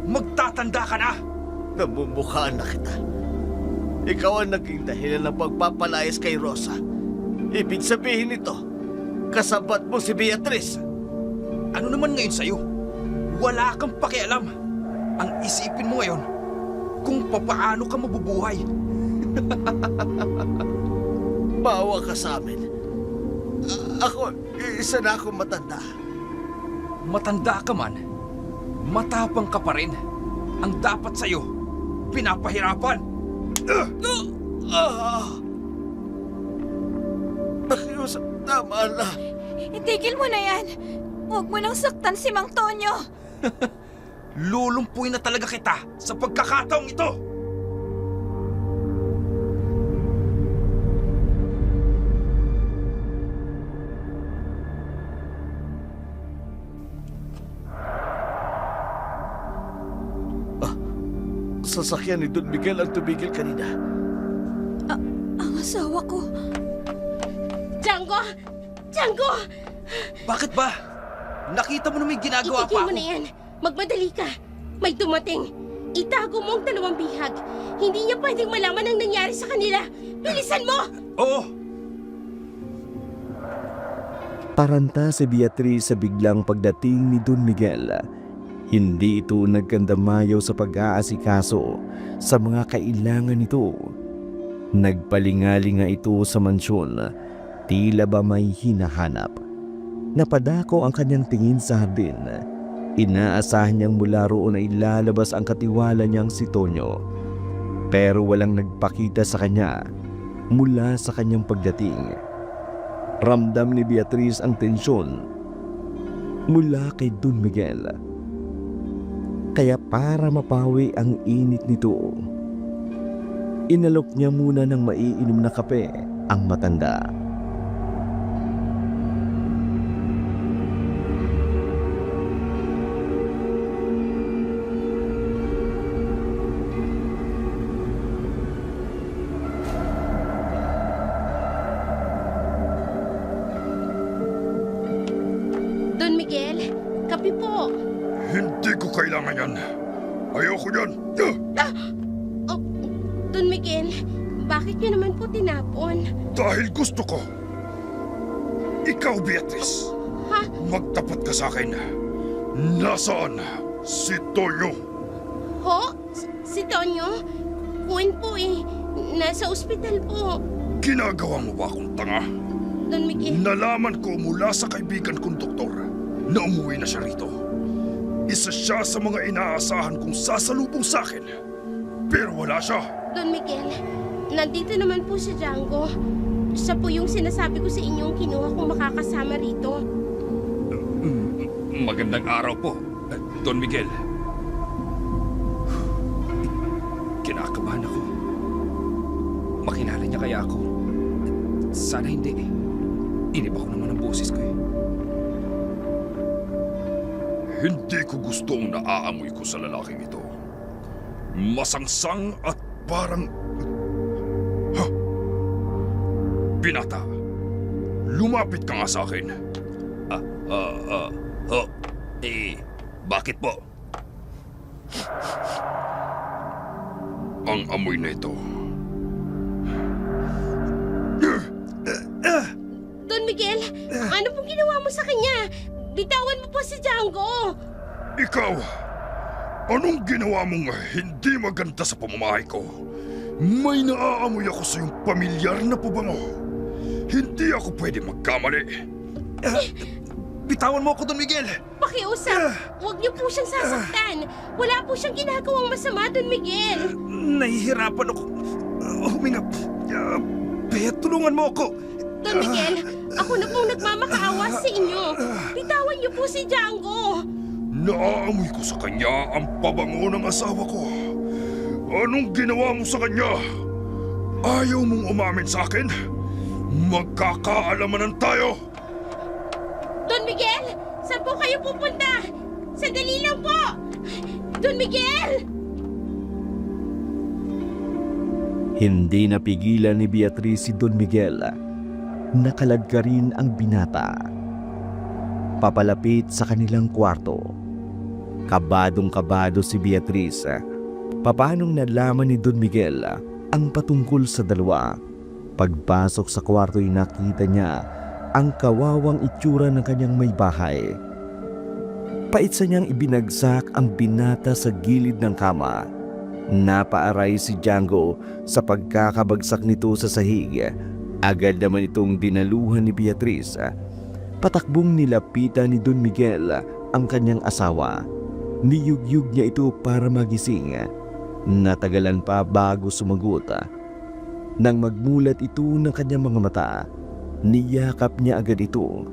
S3: magtatanda ka na.
S4: Namumukhaan na kita. Ikaw ang naging dahilan ng pagpapalayas kay Rosa. Ibig sabihin nito, kasabat mo si Beatrice.
S3: Ano naman ngayon sa'yo? Wala kang pakialam. Ang isipin mo ngayon, kung papaano ka mabubuhay.
S4: Bawa ka sa amin. Ako, isa na akong matanda.
S3: Matanda ka man, matapang ka pa rin. Ang dapat sa'yo, pinapahirapan.
S4: Nakiusap, tama na.
S2: Itigil mo na yan. Huwag mo nang saktan si Mang Tonyo.
S3: Lulumpuin na talaga kita sa pagkakataong ito.
S4: sasakyan ni Don Miguel ang tumigil kanina.
S2: Ang asawa ko.
S1: Django! Django!
S3: Bakit ba? Nakita mo na may ginagawa
S1: Itigil
S3: pa
S1: mo
S3: ako.
S1: na yan. Magmadali ka. May dumating. Itago mo ang 2 bihag. Hindi niya pwedeng malaman ang nangyari sa kanila. Bilisan mo!
S3: Oo!
S6: Taranta si Beatriz sa biglang pagdating ni Don Miguel. Hindi ito nagkandamayaw sa pag-aasikaso sa mga kailangan nito. Nagpalingalinga ito sa mansyon, tila ba may hinahanap. Napadako ang kanyang tingin sa hardin. Inaasahan niyang mula roon ay lalabas ang katiwala niyang si Tonyo. Pero walang nagpakita sa kanya mula sa kanyang pagdating. Ramdam ni Beatriz ang tensyon mula kay Don Miguel. Kaya para mapawi ang init nito, inalok niya muna ng maiinom na kape ang matanda.
S1: Don Miguel, kape po.
S5: Hindi ko kailangan yan. Ayoko yan.
S1: Oh, Don Miguel, bakit niyo naman po tinapon?
S5: Dahil gusto ko. Ikaw, Beatriz.
S1: Ha?
S5: Magtapat ka sa akin. Nasaan si Toyo?
S1: Ho? Si Tonyo? Kuwan po eh. Nasa ospital po.
S5: Ginagawa mo ba akong tanga?
S1: Don Miguel,
S5: Nalaman ko mula sa kaibigan kong doktor na umuwi na siya rito. Isa siya sa mga inaasahan kong sasalubong sa akin. Pero wala siya.
S1: Don Miguel, nandito naman po si Django. Siya po yung sinasabi ko sa inyong kinuha kong makakasama rito.
S3: Magandang araw po, Don Miguel. Kinakabahan ako. Makilala niya kaya ako? Sana hindi. Iniba ko naman ang boses ko eh.
S5: Hindi ko gustong naaamoy ko sa lalaking ito. Masangsang at parang... Ha? Binata, lumapit ka nga sa akin.
S3: Bakit po?
S5: Ang amoy na ito.
S1: Don Miguel, ano pong ginawa mo sa kanya? Bitawan mo po si Django.
S5: Ikaw, anong ginawa mong hindi maganda sa pamamahay ko? May naaamoy ako sa iyong pamilyar na pabango. Hindi ako pwede magkamali.
S3: Bitawan mo ako, Don Miguel!
S1: Pakiusap, huwag niyo po siyang sasaktan. Wala po siyang ginagawang masama, Don Miguel.
S3: Nahihirapan ako. Huminga. Bea, tulungan mo ako.
S1: Don Miguel, ako na pong nagmamakaawa sa inyo. Bitawan niyo po si Django.
S5: Naaamoy ko sa kanya ang pabango ng asawa ko. Anong ginawa mo sa kanya? Ayaw mong umamin sa akin? Magkakaalamanan tayo!
S1: Don Miguel, saan po kayo pupunta? Sandali lang po! Don Miguel!
S6: Hindi napigilan ni Beatriz si Don Miguel. Nakaladka rin ang binata. Papalapit sa kanilang kwarto. Kabadong-kabado si Beatriz. Papanong nalaman ni Don Miguel ang patungkol sa dalawa. Pagpasok sa kwarto ay nakita niya ang kawawang itsura ng kanyang may bahay. Paitsa niyang ibinagsak ang binata sa gilid ng kama. Napaaray si Django sa pagkakabagsak nito sa sahig. Agad naman itong dinaluhan ni Beatriz. Patakbong nilapitan ni Don Miguel ang kanyang asawa. Niyugyug niya ito para magising. Natagalan pa bago sumagot. Nang magmulat ito ng kanyang mga mata, niyakap niya agad ito.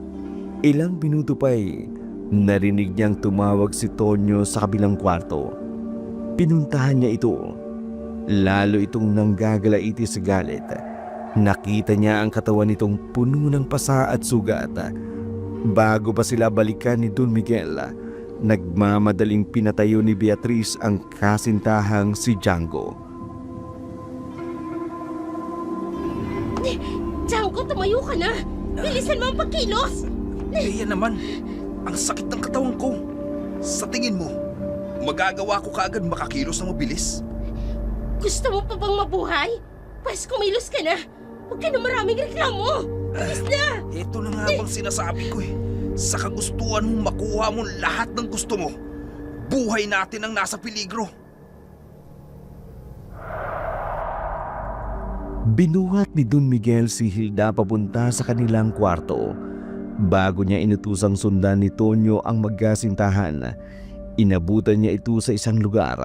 S6: Ilang minuto pa'y narinig niyang tumawag si Tonyo sa kabilang kwarto. Pinuntahan niya ito. Lalo itong nanggagalaiti sa galit. Nakita niya ang katawan nitong puno ng pasa at sugat. Bago pa sila balikan ni Don Miguel, nagmamadaling pinatayo ni Beatriz ang kasintahang si Django.
S1: Django, tumayo ka na! Bilisan mo ang pagkilos!
S3: Bea naman, ang sakit ng katawan ko. Sa tingin mo, magagawa ko kaagad makakilos na mabilis?
S1: Gusto mo pa bang mabuhay? Pwes kumilos ka na! Huwag ka na maraming reklamo! Bilis na!
S3: Ito na nga bang sinasabi ko eh. Sa kagustuhan mong makuha mo lahat ng gusto mo, buhay natin ang nasa peligro.
S6: Binuhat ni Don Miguel si Hilda papunta sa kanilang kwarto. Bago niya inutusang sundan ni Tonyo ang magkasintahan, inabutan niya ito sa isang lugar.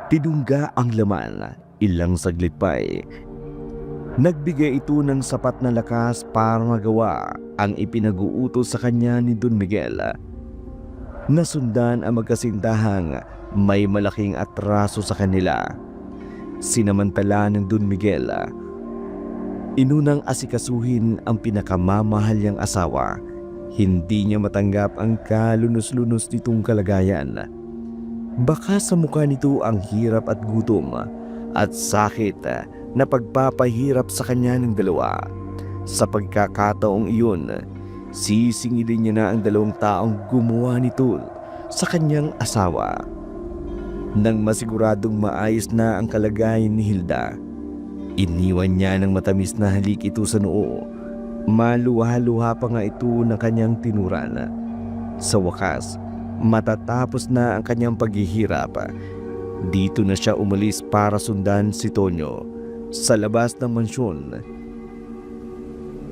S6: Tinungga ang laman, ilang saglit pa nagbigay ito ng sapat na lakas para magawa ang ipinag-uutos sa kanya ni Don Miguel. Nasundan ang magkasintahang may malaking atraso sa kanila. Sinamantala ng Don Miguel, inunang asikasuhin ang pinakamamahal niyang asawa. Hindi niya matanggap ang kalunos-lunos nitong kalagayan. Baka sa mukha nito ang hirap at gutom at sakit na pagpapahirap sa kanya ng dalawa. Sa pagkakataong iyon, sisingilin niya na ang dalawang taong gumawa nito sa kanyang asawa. Nang masiguradong maayos na ang kalagayan ni Hilda, iniwan niya ng matamis na halik ito sa noo. Maluha-luha pa nga ito ng kanyang tinuran. Sa wakas, matatapos na ang kanyang paghihirap. Dito na siya umalis para sundan si Tonyo sa labas ng mansyon.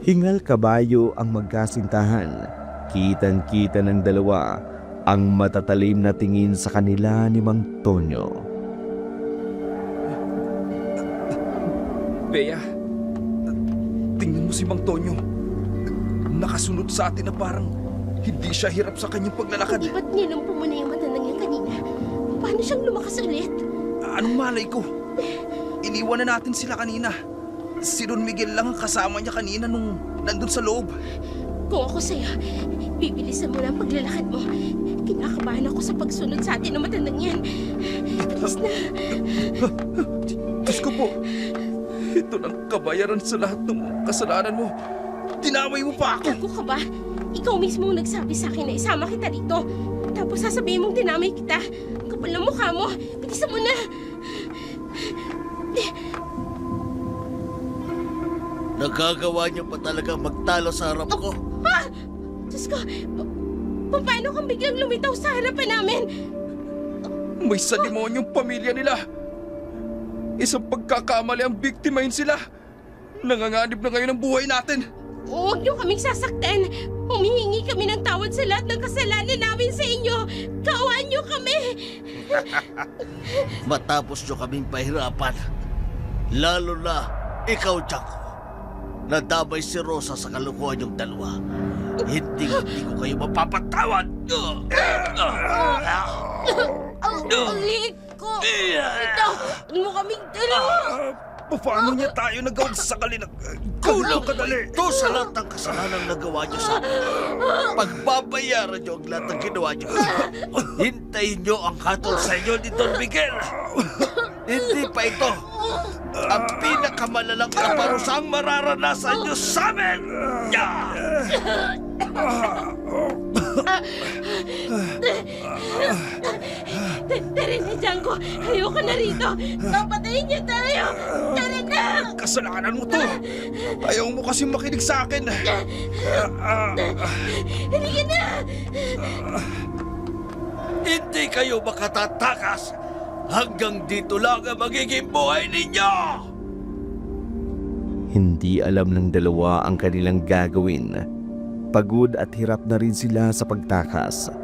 S6: Hingal kabayo ang magkasintahan. Kitang-kita ng dalawa ang matatalim na tingin sa kanila ni Mang Tonyo.
S3: Bea, tingnan mo si Mang Tonyo. Nakasunod sa atin na parang hindi siya hirap sa kanyang paglalakad.
S1: Hindi ba't nilam po muna yung matandang yan kanina? Paano siyang lumakas ulit?
S3: Anong malay ko? Iniwan na natin sila kanina. Si Don Miguel lang ang kasama niya kanina nung nandun sa loob.
S1: Kung ako sa'yo, bibilisan mo na ang paglalakad mo. Kinakabahan ako sa pagsunod sa atin ng matandang yan. Bilis na.
S3: Diyos ko po, ito ng kabayaran sa lahat ng kasalanan mo. Tinaway mo pa ako.
S1: Gago ka ba? Ikaw mismo ang nagsabi sa akin na isama kita dito. Tapos sasabihin mong tinamay kita. Ang kapal ng mukha mo. Bilisan mo na.
S4: Nagagawa niyo pa talaga magtalo sa harap ko.
S1: Ha? Diyos ko, paano kang biglang lumitaw sa harapan namin?
S3: May sa demonyong pamilya nila. Isang pagkakamali ang biktimahin sila. Nanganganib na ngayon ang buhay natin.
S1: Huwag niyo kaming sasaktan. Humihingi kami ng tawad sa lahat ng kasalanan namin sa inyo. Kaawaan niyo kami.
S4: Matapos niyo kaming pahirapan. Lalo na ikaw, Django. Nadamay si Rosa sa kalukuhan yung dalawa. Hindi ko kayo mapapatawad.
S1: Ang liit ko. Ito, mo kaming dalawa.
S3: Paano niya tayo nagawag sa kalina?
S4: Kulang kadali. Ito sa lahat ng kasalanan na gawa niyo sa akin. Pagbabayaran niyo ang lahat ng ginawa niyo. Hintayin niyo ang hatol sa inyo ni Don Miguel. Hindi pa ito ang pinakamalalang kaparusang mararanasan niyo sa amin.
S1: Tara na, Django. Ayoko na rito. Papatayin niyo tayo. Tara na.
S3: Kasalanan mo to. Ayaw mo kasi makinig sa akin.
S1: Halika na.
S4: Hindi kayo makatatakas. Hanggang dito lang ang magiging buhay ninyo!
S6: Hindi alam ng dalawa ang kanilang gagawin. Pagod at hirap na rin sila sa pagtakas.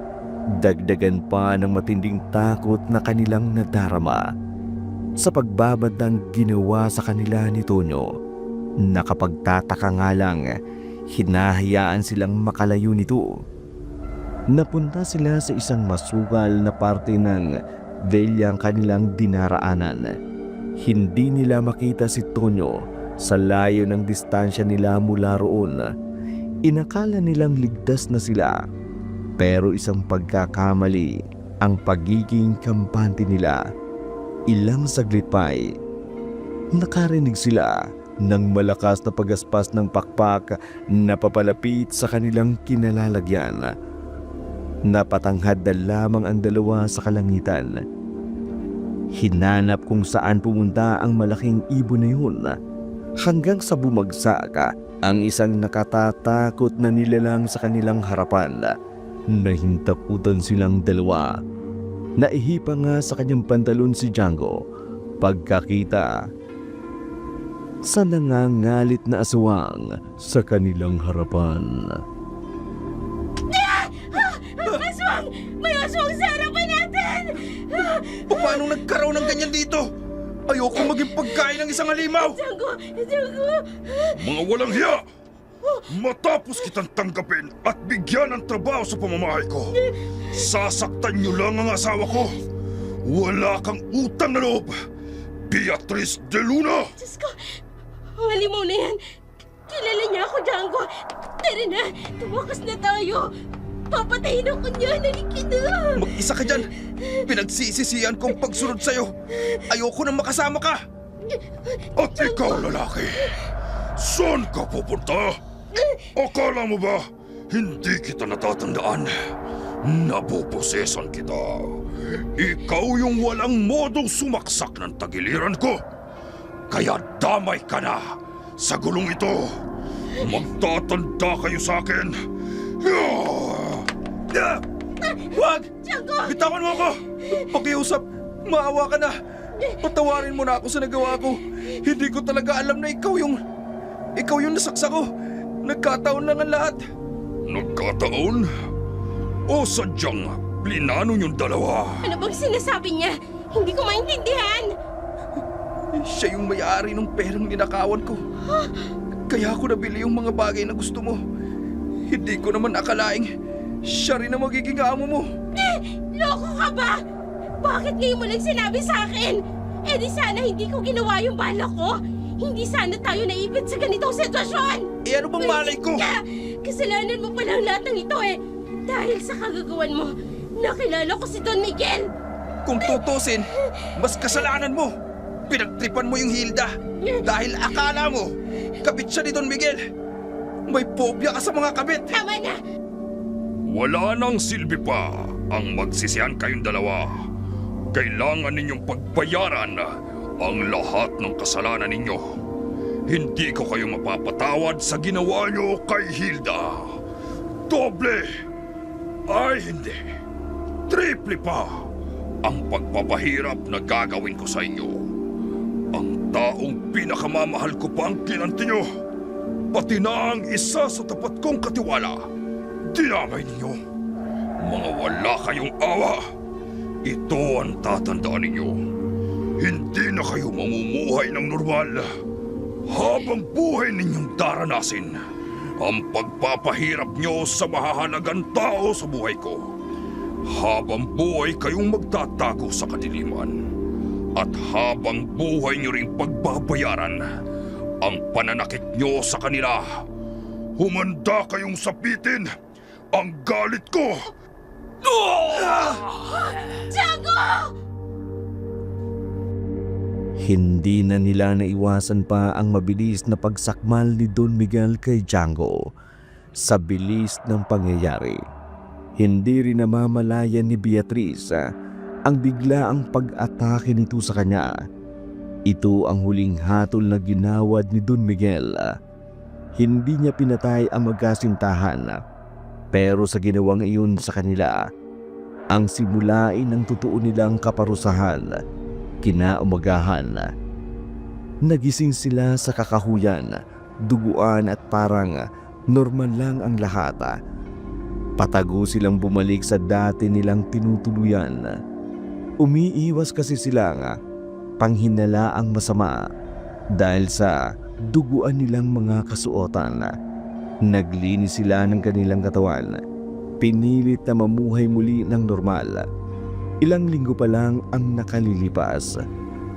S6: Dagdagan pa ng matinding takot na kanilang nadarama sa pagbabandang ginawa sa kanila ni Tonyo. Nakapagtataka nga lang, hinahayaan silang makalayo nito. Napunta sila sa isang masukal na parte ng velyang kanilang dinaraanan. Hindi nila makita si Tonyo sa layo ng distansya nila mula roon. Inakala nilang ligtas na sila. Pero isang pagkakamali ang pagiging kampante nila. Ilang saglit pa'y nakarinig sila ng malakas na pagaspas ng pakpak na papalapit sa kanilang kinalalagyan. Napatanghad na lamang ang dalawa sa kalangitan. Hinanap kung saan pumunta ang malaking ibon na yun hanggang sa bumagsak ang isang nakatatakot na nilalang sa kanilang harapan. Nahintakutan silang dalawa. Naihipa nga sa kanyang pantalon si Django pagkakita sa nangangalit na aswang sa kanilang harapan.
S1: Aswang! May aswang sa harapan natin!
S3: Paano nagkaroon ng ganyan dito? Ayoko maging pagkain ng isang halimaw!
S1: Django! Django!
S5: Mga walang hiya! Matapos kitang tanggapin at bigyan ng trabaho sa pamamahay ko, sasaktan niyo lang ang asawa ko. Wala kang utang na loob, Beatriz de Luna!
S1: Diyos ko! Ang halimaw na yan! Kilala niya ako, Django! Tara na! Tumakas na tayo! Papatayin ako niya! Nalikid na!
S3: Mag-isa ka dyan! Pinagsisisihan kong pagsunod sa'yo! Ayoko na makasama ka!
S5: At ikaw, lalaki, saan ka pupunta? Akala mo ba hindi kita natatandaan? Napupusesan kita. Ikaw yung walang modong sumaksak ng tagiliran ko. Kaya damay ka na sa gulong ito. Magtatanda kayo sa akin.
S3: Wag!
S1: Django!
S3: Bitawan mo ako! Pakiusap! Maawa ka na! Patawarin mo na ako sa nagawa ko. Hindi ko talaga alam na ikaw yung nasaksak ko. Nagkataon lang ang lahat.
S5: Nagkataon? O sadyang plinano yung dalawa?
S1: Ano bang sinasabi niya? Hindi ko maintindihan!
S3: Siya yung may-ari ng perang ninakawan ko. Kaya ako nabili yung mga bagay na gusto mo. Hindi ko naman akalaing siya rin ang magiging amo mo.
S1: Loko ka ba? Bakit ngayon mo lang sinabi sa akin? Eh di sana hindi ko ginawa yung balak ko. Hindi sana tayo naipit sa ganitong sitwasyon.
S3: Eh ano bang malay ko?
S1: Kasalanan mo palang lahat ng ito eh. Dahil sa kagagawan mo, nakilala ko si Don Miguel.
S3: Kung tutusin, mas kasalanan mo. Pinagtripan mo yung Hilda. Dahil akala mo, kabit siya ni Don Miguel. May pobya ka sa mga kabit.
S1: Tama na!
S5: Wala nang silbi pa ang magsisihan kayong dalawa. Kailangan ninyong pagbayaran ang lahat ng kasalanan ninyo. Hindi ko kayo mapapatawad sa ginawa nyo kay Hilda. Doble! Ay hindi. Triple pa ang pagpapahirap na gagawin ko sa inyo. Ang taong pinakamamahal ko pa ang kinanti nyo. Pati na ang isa sa tapat kong katiwala. Dinamay ninyo. Mga wala kayong awa. Ito ang tatandaan ninyo. Hindi na kayo mamumuhay ng normal. Habang buhay ninyong daranasin ang pagpapahirap nyo sa mahahalagang tao sa buhay ko. Habang buhay kayong magtatago sa kadiliman. At habang buhay nyo ring pagbabayaran ang pananakit nyo sa kanila. Humanda kayong sapitin ang galit ko.
S1: Django!
S6: Hindi na nila naiwasan pa ang mabilis na pagsakmal ni Don Miguel kay Django. Sa bilis ng pangyayari, hindi rin namamalayan ni Beatriz ang biglaang pag-atake nito sa kanya. Ito ang huling hatol na ginawad ni Don Miguel. Hindi niya pinatay ang magkasintahan, pero sa ginawang iyon sa kanila, ang simulain ng totoo nilang kaparusahan. Kinaumagahan, nagising sila sa kakahuyan, duguan at parang normal lang ang lahat. Patago silang bumalik sa dati nilang tinutuluyan. Umiiwas kasi silang panghinalaang masama dahil sa duguan nilang mga kasuotan. Naglinis sila ng kanilang katawan. Pinilit na mamuhay muli ng normal. Ilang linggo pa lang ang nakalilipas.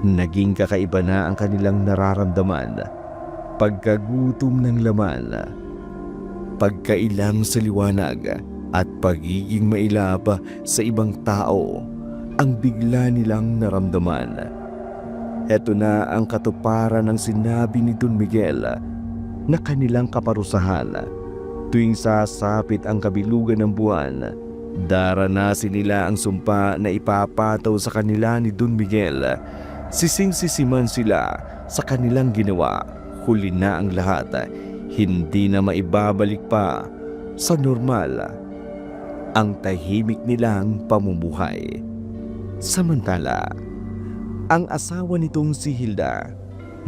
S6: Naging kakaiba na ang kanilang nararamdaman. Pagkagutom ng laman, pagkailang sa liwanag, at pagiging mailap sa ibang tao ang bigla nilang naramdaman. Heto na ang katuparan ng sinabi ni Don Miguel na kanilang kaparusahan. Tuwing sasapit ang kabilugan ng buwan, daranasin nila ang sumpa na ipapataw sa kanila ni Don Miguel. Sising-sisiman sila sa kanilang ginawa. Huli na ang lahat, hindi na maibabalik pa sa normal ang tahimik nilang pamumuhay. Samantala, ang asawa nitong si Hilda,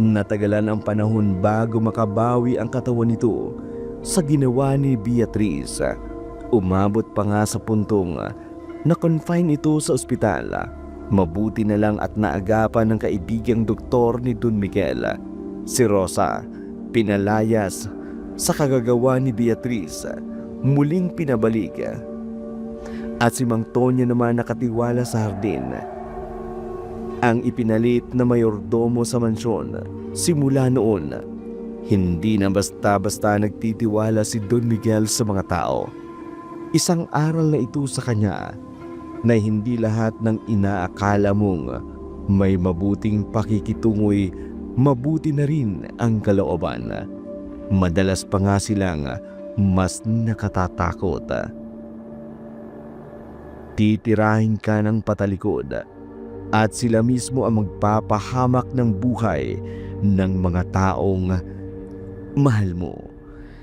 S6: natagalan ang panahon bago makabawi ang katawan nito sa ginawa ni Beatriz. Umabot pa nga sa puntong na-confine ito sa ospital. Mabuti na lang at naagapan ng kaibigang doktor ni Don Miguel, si Rosa, pinalayas sa kagagawa ni Beatriz, muling pinabalik. At si Mang Tonyo naman nakatiwala sa hardin, ang ipinalit na mayordomo sa mansyon. Simula noon, hindi na basta-basta nagtitiwala si Don Miguel sa mga tao. Isang aral na ito sa kanya na hindi lahat ng inaakala mong may mabuting pakikitungoy, mabuti na rin ang kalooban. Madalas pa nga silang mas nakatatakot. Titirahin ka ng patalikod at sila mismo ang magpapahamak ng buhay ng mga taong mahal mo.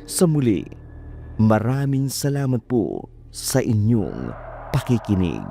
S6: Sa muli, maraming salamat po sa inyong pakikinig.